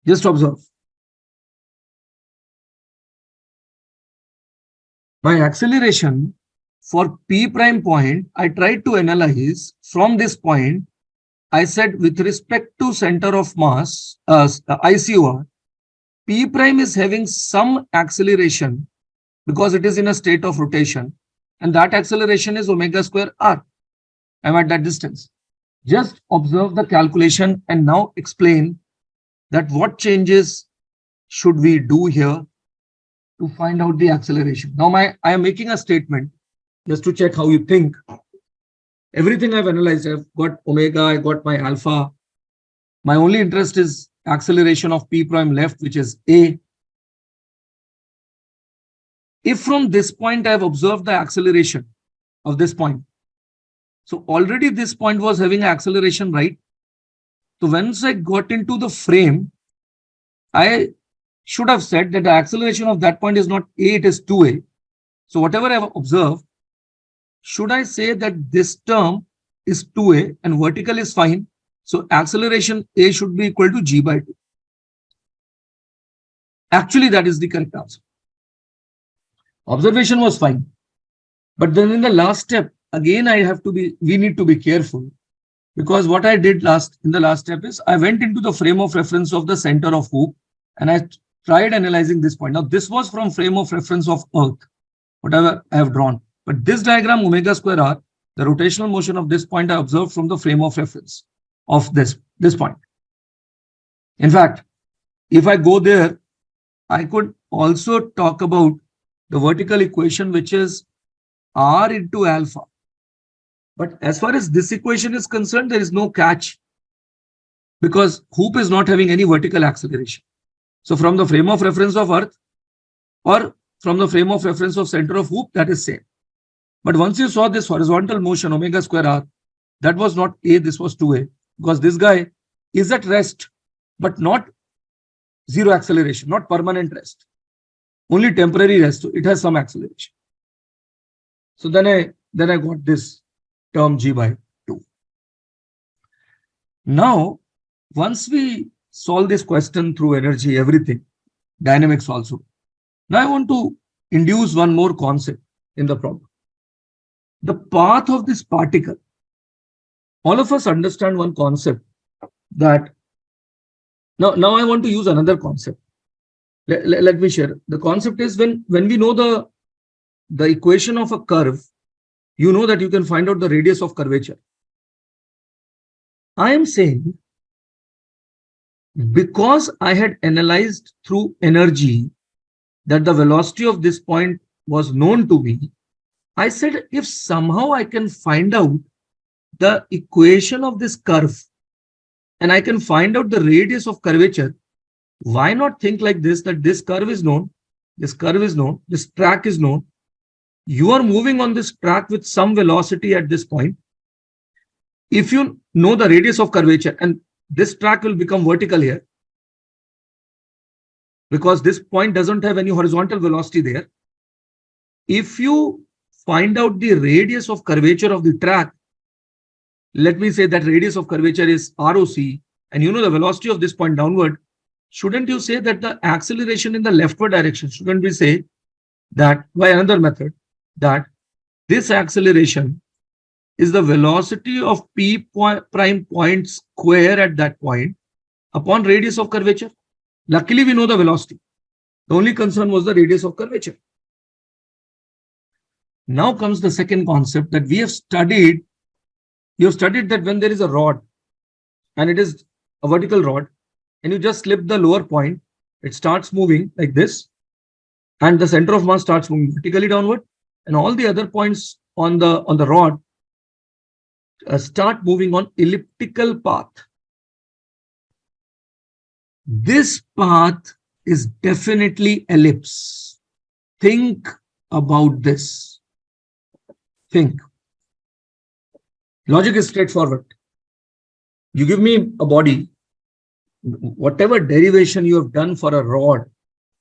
Just observe. My acceleration for P prime point, I tried to analyze from this point. I said with respect to center of mass, ICOR, P prime is having some acceleration because it is in a state of rotation. And that acceleration is omega square r. I'm at that distance. Just observe the calculation and now explain that what changes should we do here to find out the acceleration. Now I am making a statement just to check how you think. Everything I've analyzed, I've got omega, I got my alpha. My only interest is acceleration of P prime left, which is A. If from this point I've observed the acceleration of this point, so already this point was having acceleration, right? So once I got into the frame, I should have said that the acceleration of that point is not A, it is 2A. So whatever I've observed, should I say that this term is 2A and vertical is fine? So acceleration A should be equal to G by 2. Actually, that is the correct answer. Observation was fine. But then in the last step, again, we need to be careful, because what I did in the last step is I went into the frame of reference of the center of hoop and I tried analyzing this point. Now, this was from frame of reference of Earth, whatever I have drawn. But this diagram, omega square r, the rotational motion of this point I observed from the frame of reference of this point. In fact, if I go there, I could also talk about the vertical equation, which is r into alpha. But as far as this equation is concerned, there is no catch, because hoop is not having any vertical acceleration. So from the frame of reference of Earth or from the frame of reference of center of hoop, that is same. But once you saw this horizontal motion, omega square r, that was not A, this was 2A, because this guy is at rest, but not zero acceleration, not permanent rest, only temporary rest. So it has some acceleration. So then I got this term G by 2. Now, once we solve this question through energy, everything, dynamics also, now I want to induce one more concept in the problem. The path of this particle. All of us understand one concept that now I want to use another concept. Let me share. The concept is when we know the equation of a curve, you know that you can find out the radius of curvature. I am saying, because I had analyzed through energy that the velocity of this point was known to me, I said, if somehow I can find out the equation of this curve and I can find out the radius of curvature, why not think like this, that this curve is known, this curve is known, this track is known. You are moving on this track with some velocity at this point. If you know the radius of curvature, and this track will become vertical here, because this point doesn't have any horizontal velocity there. If you find out the radius of curvature of the track, let me say that radius of curvature is ROC, and you know the velocity of this point downward, shouldn't you say that the acceleration in the leftward direction, shouldn't we say that by another method, that this acceleration is the velocity of P prime point square at that point upon radius of curvature? Luckily, we know the velocity. The only concern was the radius of curvature. Now comes the second concept that we have studied. You have studied that when there is a rod and it is a vertical rod and you just slip the lower point, it starts moving like this and the center of mass starts moving vertically downward, and all the other points on the rod start moving on elliptical path. This path is definitely ellipse. Think about this. Think. Logic is straightforward. You give me a body, whatever derivation you have done for a rod,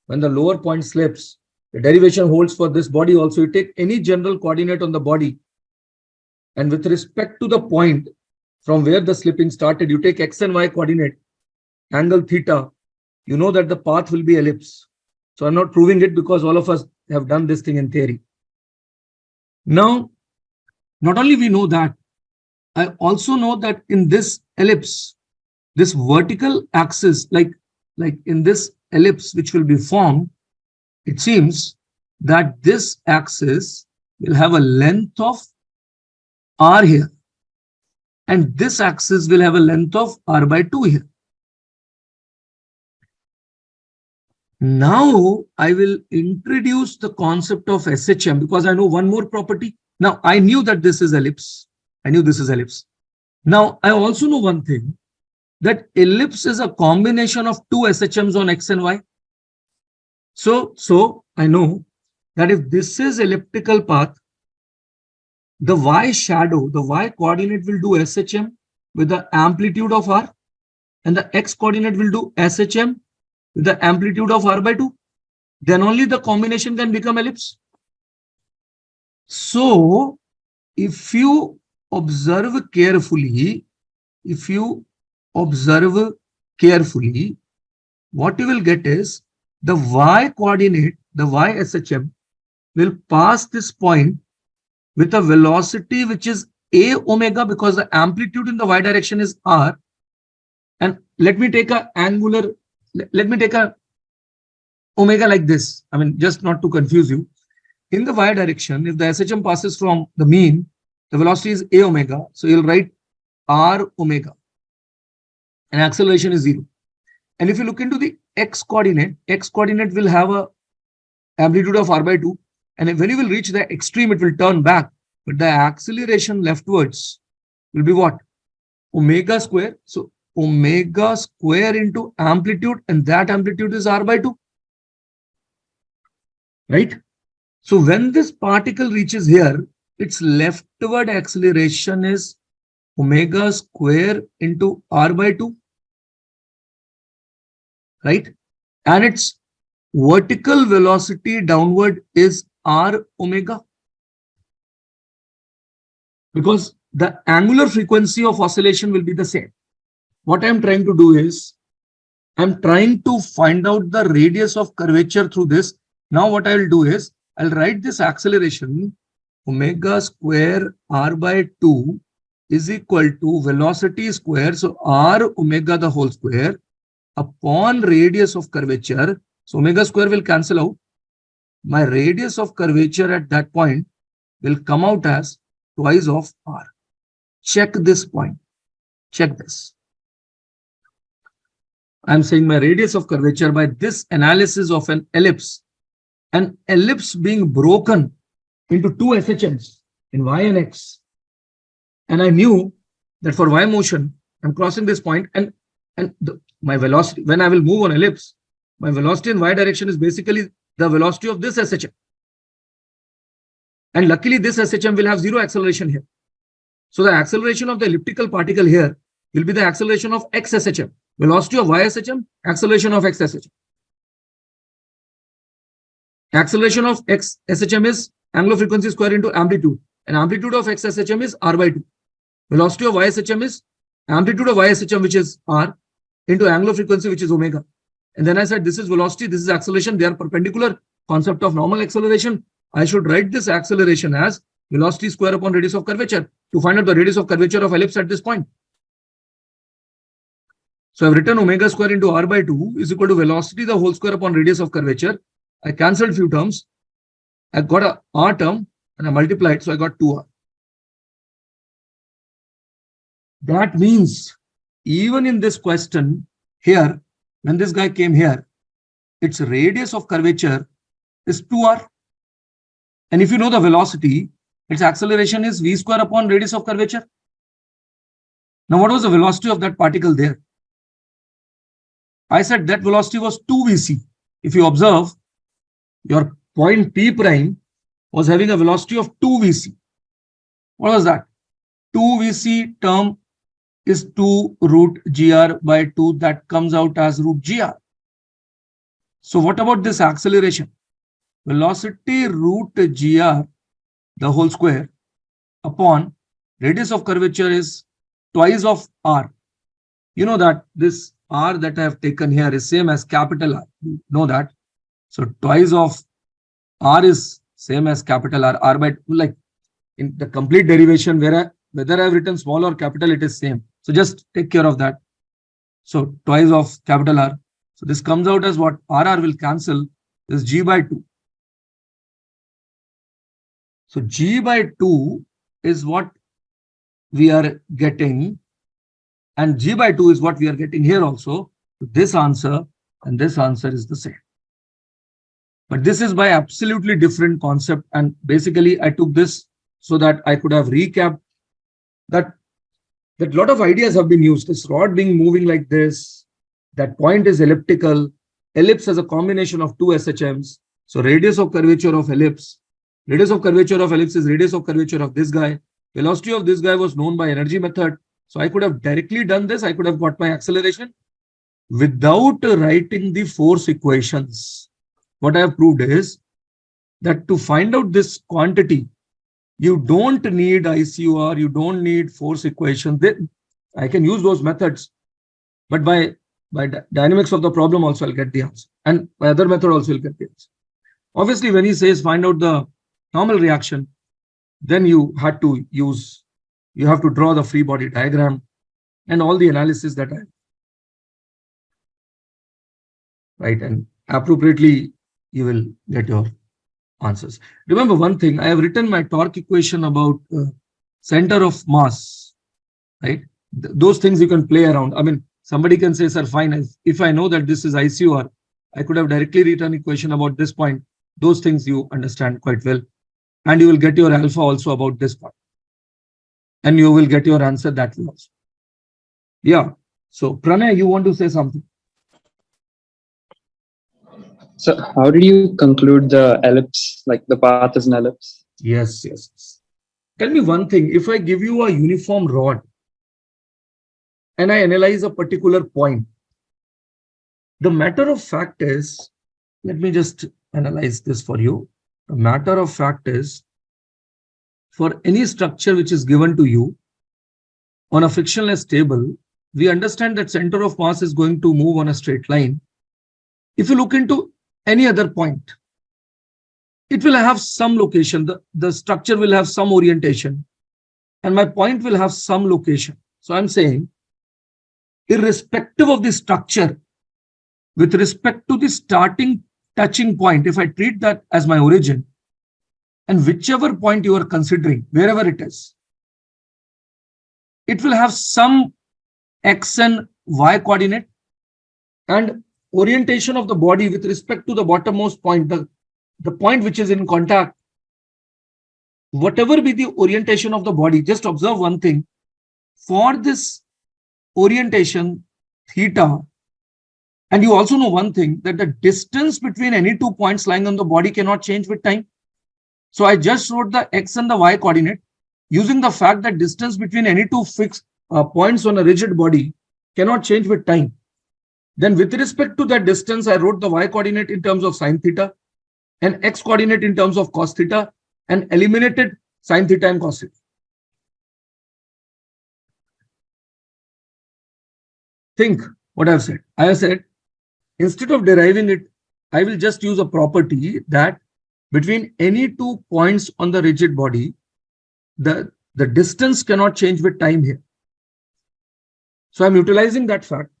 when the lower point slips, the derivation holds for this body also. You take any general coordinate on the body, and with respect to the point from where the slipping started, you take x and y coordinate, angle theta, you know that the path will be ellipse. So I'm not proving it because all of us have done this thing in theory. Now, not only we know that, I also know that in this ellipse, this vertical axis, like in this ellipse which will be formed, it seems that this axis will have a length of r here, and this axis will have a length of r by 2 here. Now I will introduce the concept of SHM because I know one more property. Now I knew that this is ellipse. I knew this is ellipse. Now I also know one thing, that ellipse is a combination of two SHMs on x and y. So I know that if this is elliptical path, the y shadow, the y coordinate will do SHM with the amplitude of r, and the x coordinate will do SHM with the amplitude of r by 2. Then only the combination can become ellipse. So if you observe carefully, what you will get is the y coordinate, the y SHM will pass this point with a velocity which is a omega, because the amplitude in the y direction is r. And let me take a omega like this. I mean, just not to confuse you. In the y direction, if the SHM passes from the mean, the velocity is a omega. So you'll write r omega, and acceleration is 0. And if you look into the x coordinate will have a amplitude of r by 2. And when you will reach the extreme, it will turn back. But the acceleration leftwards will be what? Omega square. So omega square into amplitude, and that amplitude is r by 2. Right? So when this particle reaches here, its leftward acceleration is omega square into r by 2. Right? And its vertical velocity downward is r omega, because the angular frequency of oscillation will be the same. What I'm trying to do is, I'm trying to find out the radius of curvature through this. Now what I will do is, I'll write this acceleration omega square r by 2 is equal to velocity square, so r omega the whole square upon radius of curvature. So omega square will cancel out. My radius of curvature at that point will come out as twice of r. Check this point. Check this. I'm saying my radius of curvature by this analysis of an ellipse being broken into two SHMs in y and x. And I knew that for y motion, I'm crossing this point, and my velocity, when I will move on ellipse, my velocity in y direction is basically the velocity of this SHM. And luckily, this SHM will have zero acceleration here. So the acceleration of the elliptical particle here will be the acceleration of x SHM. Velocity of y SHM, acceleration of x SHM. Acceleration of x SHM is angular frequency square into amplitude. And amplitude of x SHM is r by 2. Velocity of y SHM is amplitude of y SHM, which is r, into angular frequency, which is omega. And then I said, this is velocity, this is acceleration. They are perpendicular. Concept of normal acceleration. I should write this acceleration as velocity square upon radius of curvature to find out the radius of curvature of ellipse at this point. So I've written omega square into r by 2 is equal to velocity the whole square upon radius of curvature. I cancelled few terms. I got a r term and I multiplied, so I got 2r. That means even in this question here, when this guy came here, its radius of curvature is 2r. And if you know the velocity, its acceleration is v square upon radius of curvature. Now, what was the velocity of that particle there? I said that velocity was 2vc. If you observe, your point P prime was having a velocity of 2vc. What was that? 2vc term is 2 root gr by 2. That comes out as root gr. So what about this acceleration? Velocity root gr, the whole square, upon radius of curvature is twice of r. You know that this r that I have taken here is same as capital R. You know that. So twice of r is same as capital R. R by, like, in the complete derivation, whether I've written small or capital, it is same. So just take care of that. So twice of capital R. So this comes out as what? RR will cancel this G by 2. So G by 2 is what we are getting, and G by 2 is what we are getting here also. This answer and this answer is the same. But this is by absolutely different concept, and basically I took this so that I could have recapped that a lot of ideas have been used. This rod being moving like this, that point is elliptical, ellipse has a combination of two SHMs. So radius of curvature of ellipse, radius of curvature of ellipse is radius of curvature of this guy. Velocity of this guy was known by energy method. So I could have directly done this. I could have got my acceleration without writing the force equations. What I have proved is that to find out this quantity, you don't need ICUR, you don't need force equation. I can use those methods, but by dynamics of the problem also I'll get the answer, and by other method also will get the answer. Obviously, when he says find out the normal reaction, then you have to draw the free body diagram and all the analysis that right, and appropriately you will get your answers. Remember one thing, I have written my torque equation about center of mass, right? Those things you can play around. I mean, somebody can say, sir, fine, if I know that this is ICUR, I could have directly written equation about this point. Those things you understand quite well. And you will get your alpha also about this part. And you will get your answer that way also. Yeah. So Pranay, you want to say something? So how did you conclude the ellipse, like the path is an ellipse? Yes. Tell me one thing, if I give you a uniform rod and I analyze a particular point, the matter of fact is, let me just analyze this for you. The matter of fact is, for any structure which is given to you on a frictionless table, we understand that center of mass is going to move on a straight line. If you look into any other point, it will have some location. The structure will have some orientation, and my point will have some location. So I'm saying, irrespective of the structure, with respect to the starting touching point, if I treat that as my origin, and whichever point you are considering, wherever it is, it will have some X and Y coordinate, and orientation of the body with respect to the bottommost point, the point which is in contact, whatever be the orientation of the body, just observe one thing. For this orientation, theta, and you also know one thing, that the distance between any 2 points lying on the body cannot change with time. So I just wrote the X and the Y coordinate using the fact that distance between any two fixed points on a rigid body cannot change with time. Then with respect to that distance, I wrote the Y coordinate in terms of sine theta and X coordinate in terms of cos theta, and eliminated sine theta and cos theta. Think what I've said. I have said, instead of deriving it, I will just use a property that between any 2 points on the rigid body, the distance cannot change with time here. So I'm utilizing that fact.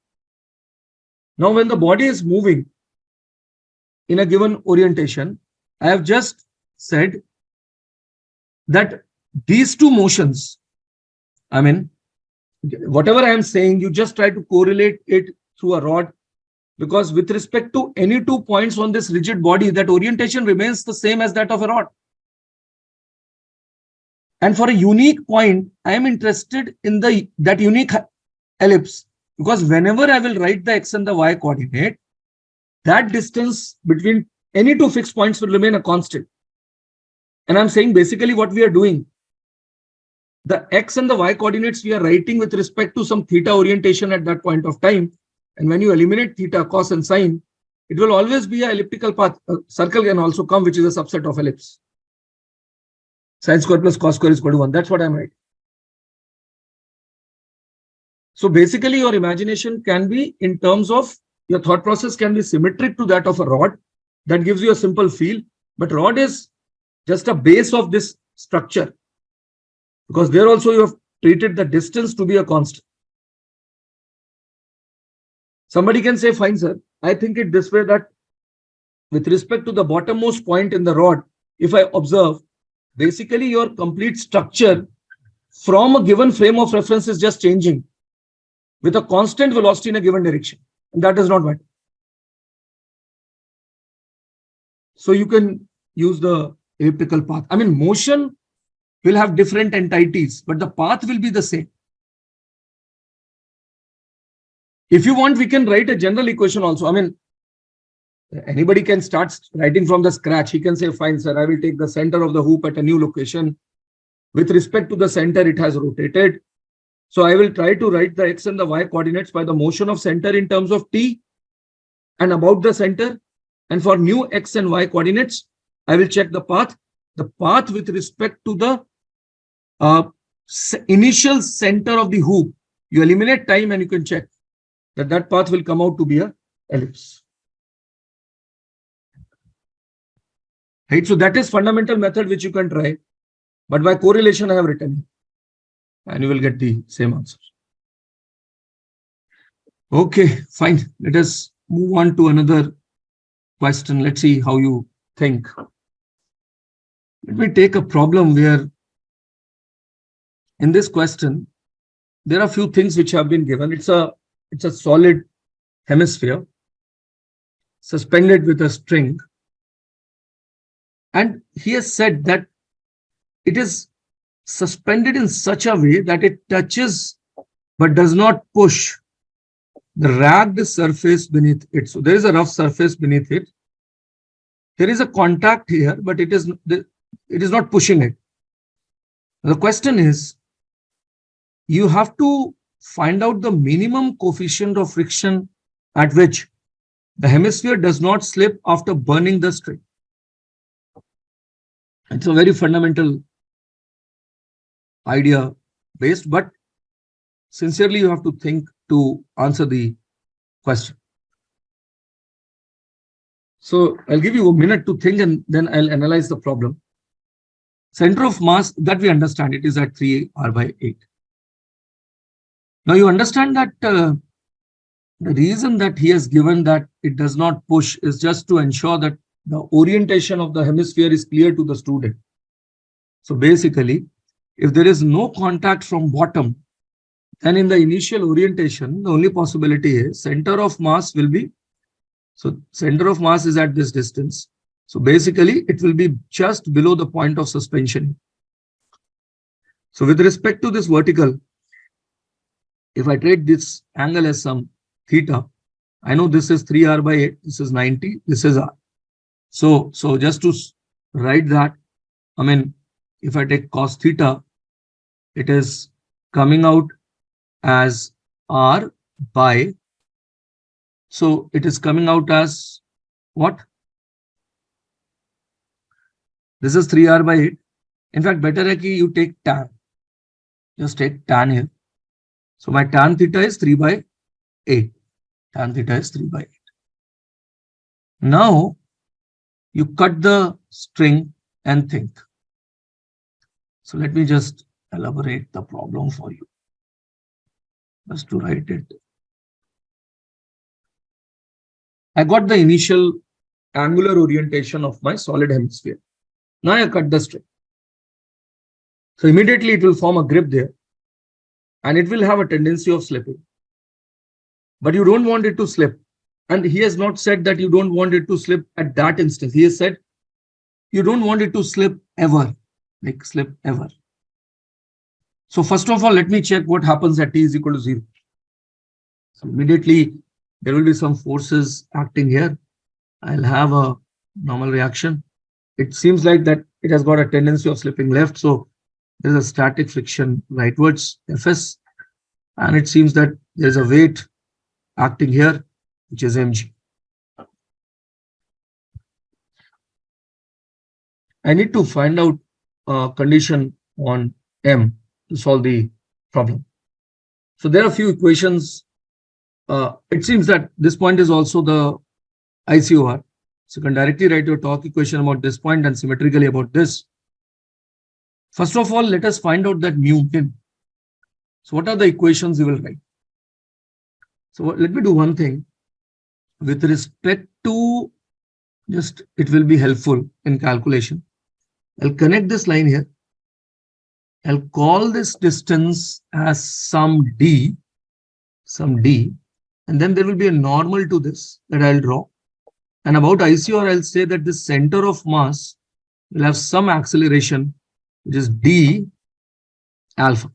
Now, when the body is moving in a given orientation, I have just said that these two motions, I mean, whatever I am saying, you just try to correlate it through a rod, because with respect to any 2 points on this rigid body, that orientation remains the same as that of a rod. And for a unique point, I am interested in that unique ellipse, because whenever I will write the X and the Y coordinate, that distance between any 2 fixed points will remain a constant. And I'm saying basically what we are doing, the X and the Y coordinates we are writing with respect to some theta orientation at that point of time. And when you eliminate theta, cos and sine, it will always be an elliptical path. A circle can also come, which is a subset of ellipse. Sine square plus cos square is equal to 1. That's what I'm writing. So basically your imagination can be in terms of, your thought process can be symmetric to that of a rod. That gives you a simple feel. But rod is just a base of this structure. because there also you have treated the distance to be a constant. Somebody can say, fine, sir, I think it this way, that with respect to the bottommost point in the rod, if I observe, basically your complete structure from a given frame of reference is just changing with a constant velocity in a given direction. And that does not matter. So you can use the elliptical path. I mean, motion will have different entities, but the path will be the same. If you want, we can write a general equation also. I mean, anybody can start writing from the scratch. He can say, fine, sir, I will take the center of the hoop at a new location. With respect to the center, it has rotated. So I will try to write the x and the y coordinates by the motion of center in terms of t and about the center. And for new x and y coordinates, I will check the path. The path with respect to the initial center of the hoop. You eliminate time and you can check that that path will come out to be a ellipse. Right? So that is fundamental method which you can try. But by correlation, I have written, and you will get the same answer. Okay, fine. Let us move on to another question. Let's see how you think. Let me take a problem where in this question, there are a few things which have been given. It's a solid hemisphere suspended with a string. And he has said that it is suspended in such a way that it touches but does not push the ragged surface beneath it. So there is a rough surface beneath it. There is a contact here, but it is not pushing it. The question is, you have to find out the minimum coefficient of friction at which the hemisphere does not slip after burning the string. It's a very fundamental idea based, but sincerely you have to think to answer the question. So I'll give you a minute to think and then I'll analyze the problem. Center of mass, that we understand, it is at 3 r/8. Now you understand that the reason that he has given that it does not push is just to ensure that the orientation of the hemisphere is clear to the student. So basically, if there is no contact from bottom, then in the initial orientation, the only possibility is center of mass will be, so center of mass is at this distance. So basically, it will be just below the point of suspension. So with respect to this vertical, if I take this angle as some theta, I know this is 3 r/8, this is 90, this is r. So just to write that, I mean, if I take cos theta, it is coming out as r by, so it is coming out as what? This is 3 r/8. In fact, better hai ki you take tan. Just take tan here. So my tan theta is 3/8. Tan theta is 3/8. Now you cut the string and think. So let me just elaborate the problem for you. Just to write it. I got the initial angular orientation of my solid hemisphere. Now I cut the string. So immediately it will form a grip there and it will have a tendency of slipping. But you don't want it to slip. And he has not said that you don't want it to slip at that instance. He has said you don't want it to slip ever, like slip ever. So first of all, let me check what happens at t is equal to 0. So immediately there will be some forces acting here. I'll have a normal reaction. It seems like that it has got a tendency of slipping left. So there's a static friction rightwards, Fs. And it seems that there's a weight acting here, which is mg. I need to find out a condition on m to solve the problem. So there are a few equations. It seems that this point is also the ICOR. So you can directly write your torque equation about this point and symmetrically about this. First of all, let us find out that mu min. So what are the equations you will write? So let me do one thing with respect to just, it will be helpful in calculation. I'll connect this line here. I'll call this distance as some d, and then there will be a normal to this that I'll draw. And about ICR, I'll say that the center of mass will have some acceleration, which is d alpha.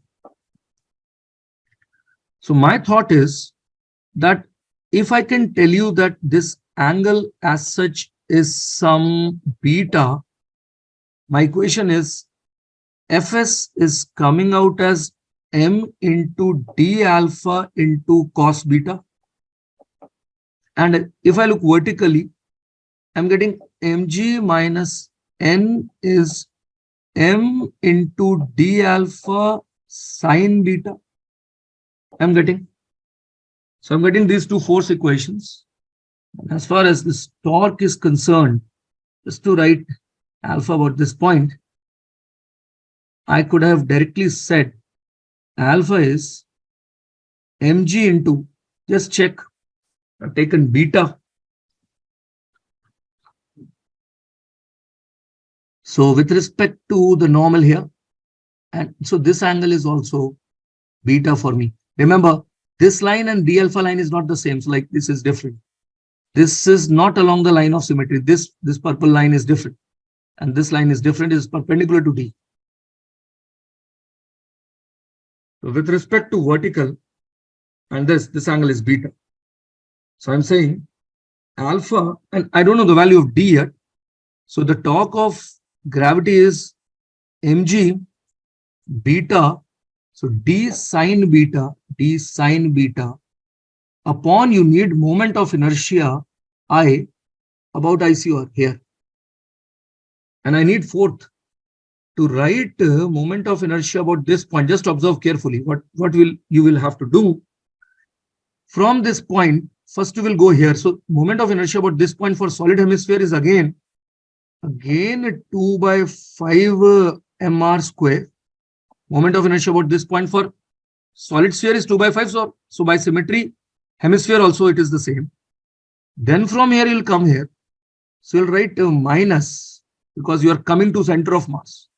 So my thought is that if I can tell you that this angle as such is some beta, my equation is Fs is coming out as m into d alpha into cos beta. And if I look vertically, I'm getting mg minus n is m into d alpha sine beta. I'm getting these two force equations. As far as this torque is concerned, just to write alpha about this point, I could have directly said alpha is mg into, just check, I've taken beta. So with respect to the normal here, and so this angle is also beta for me. Remember, this line and d alpha line is not the same. So like this is different. This is not along the line of symmetry. This purple line is different. And this line is different, is perpendicular to d. So with respect to vertical, and this angle is beta. So I'm saying alpha, and I don't know the value of d yet. So the torque of gravity is mg beta. So d sine beta upon you need moment of inertia I about ICR here. And I need fourth to write moment of inertia about this point. Just observe carefully what you will have to do. From this point, first you will go here. So moment of inertia about this point for solid hemisphere is again 2 by 5 mr square. Moment of inertia about this point for solid sphere is 2 by 5. So by symmetry, hemisphere also it is the same. Then from here you'll come here. So you'll write minus, because you are coming to center of mass.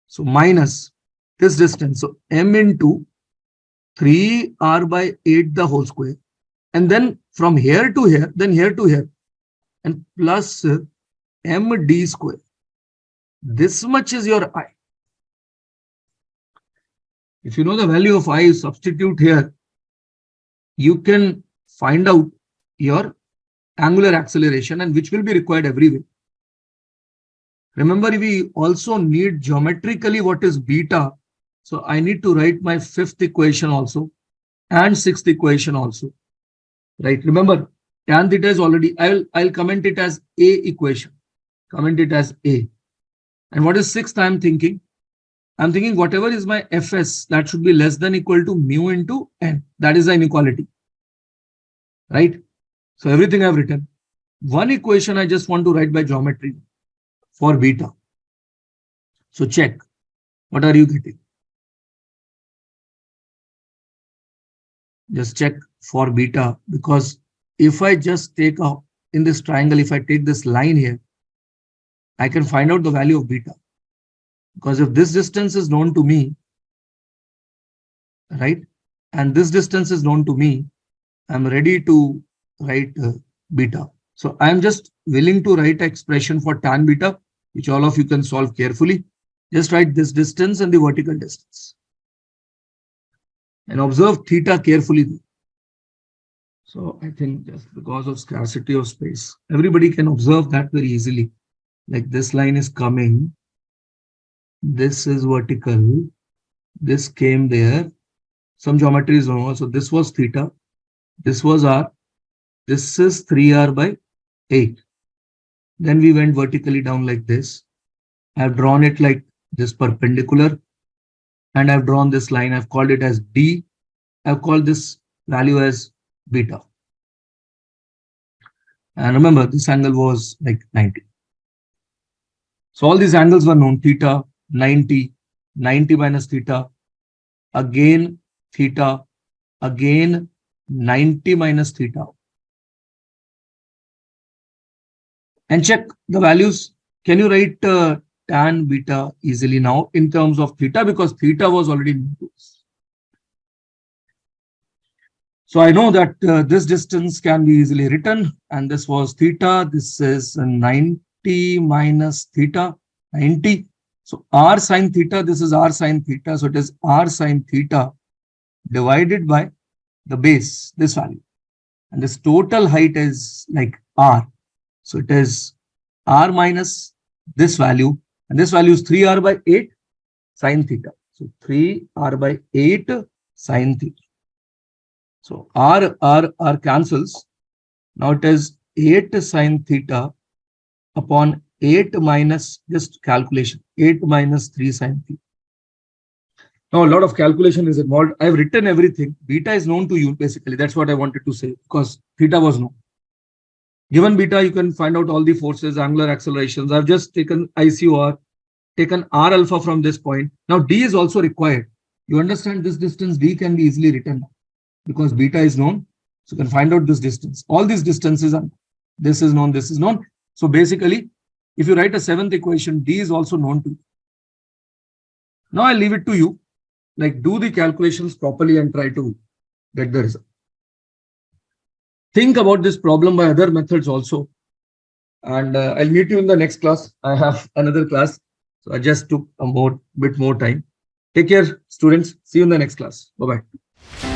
So minus this distance. So m into 3r by 8 the whole square. And then from here to here, then here to here. And plus md square. This much is your I. If you know the value of I, substitute here, you can find out your angular acceleration, and which will be required everywhere. Remember, we also need geometrically what is beta. So I need to write my fifth equation also and sixth equation also. Right? Remember, tan theta is already, I'll comment it as A equation. Comment it as A. And what is sixth I'm thinking? I'm thinking whatever is my Fs, that should be less than equal to mu into n. That is the inequality. Right? So everything I've written. One equation I just want to write by geometry for beta. So check. What are you getting? Just check for beta, because if I just take in this triangle, if I take this line here, I can find out the value of beta. Because if this distance is known to me, right, and this distance is known to me, I'm ready to write beta. So I'm just willing to write an expression for tan beta, which all of you can solve carefully. Just write this distance and the vertical distance. And observe theta carefully. So I think just because of scarcity of space, everybody can observe that very easily. Like this line is coming. This is vertical. This came there. Some geometry is wrong. So this was theta. This was r. This is 3r by 8. Then we went vertically down like this. I've drawn it like this perpendicular. And I've drawn this line. I've called it as d. I've called this value as beta. And remember, this angle was like 90. So all these angles were known, theta, 90, 90 minus theta, again theta, again 90 minus theta. And check the values. Can you write tan beta easily now in terms of theta, because theta was already known to us. So I know that this distance can be easily written, and this was theta. This is 90 minus theta, 90. So r sine theta, this is r sine theta. So it is r sine theta divided by the base, this value. And this total height is like r. So it is r minus this value. And this value is 3r by 8 sine theta. So 3r by 8 sine theta. So r cancels. Now it is 8 sine theta upon 8 minus, just calculation, 8 minus 3 sine theta. Now a lot of calculation is involved. I've written everything. Beta is known to you, basically. That's what I wanted to say, because theta was known. Given beta, you can find out all the forces, angular accelerations. I've just taken ICOR, taken R alpha from this point. Now D is also required. You understand this distance D can be easily written because beta is known. So you can find out this distance. All these distances are, this is known, this is known. So basically, if you write a seventh equation, D is also known to you. Now I leave it to you. Like, do the calculations properly and try to get the result. Think about this problem by other methods also. And I'll meet you in the next class. I have another class. So I just took a bit more time. Take care, students. See you in the next class. Bye-bye.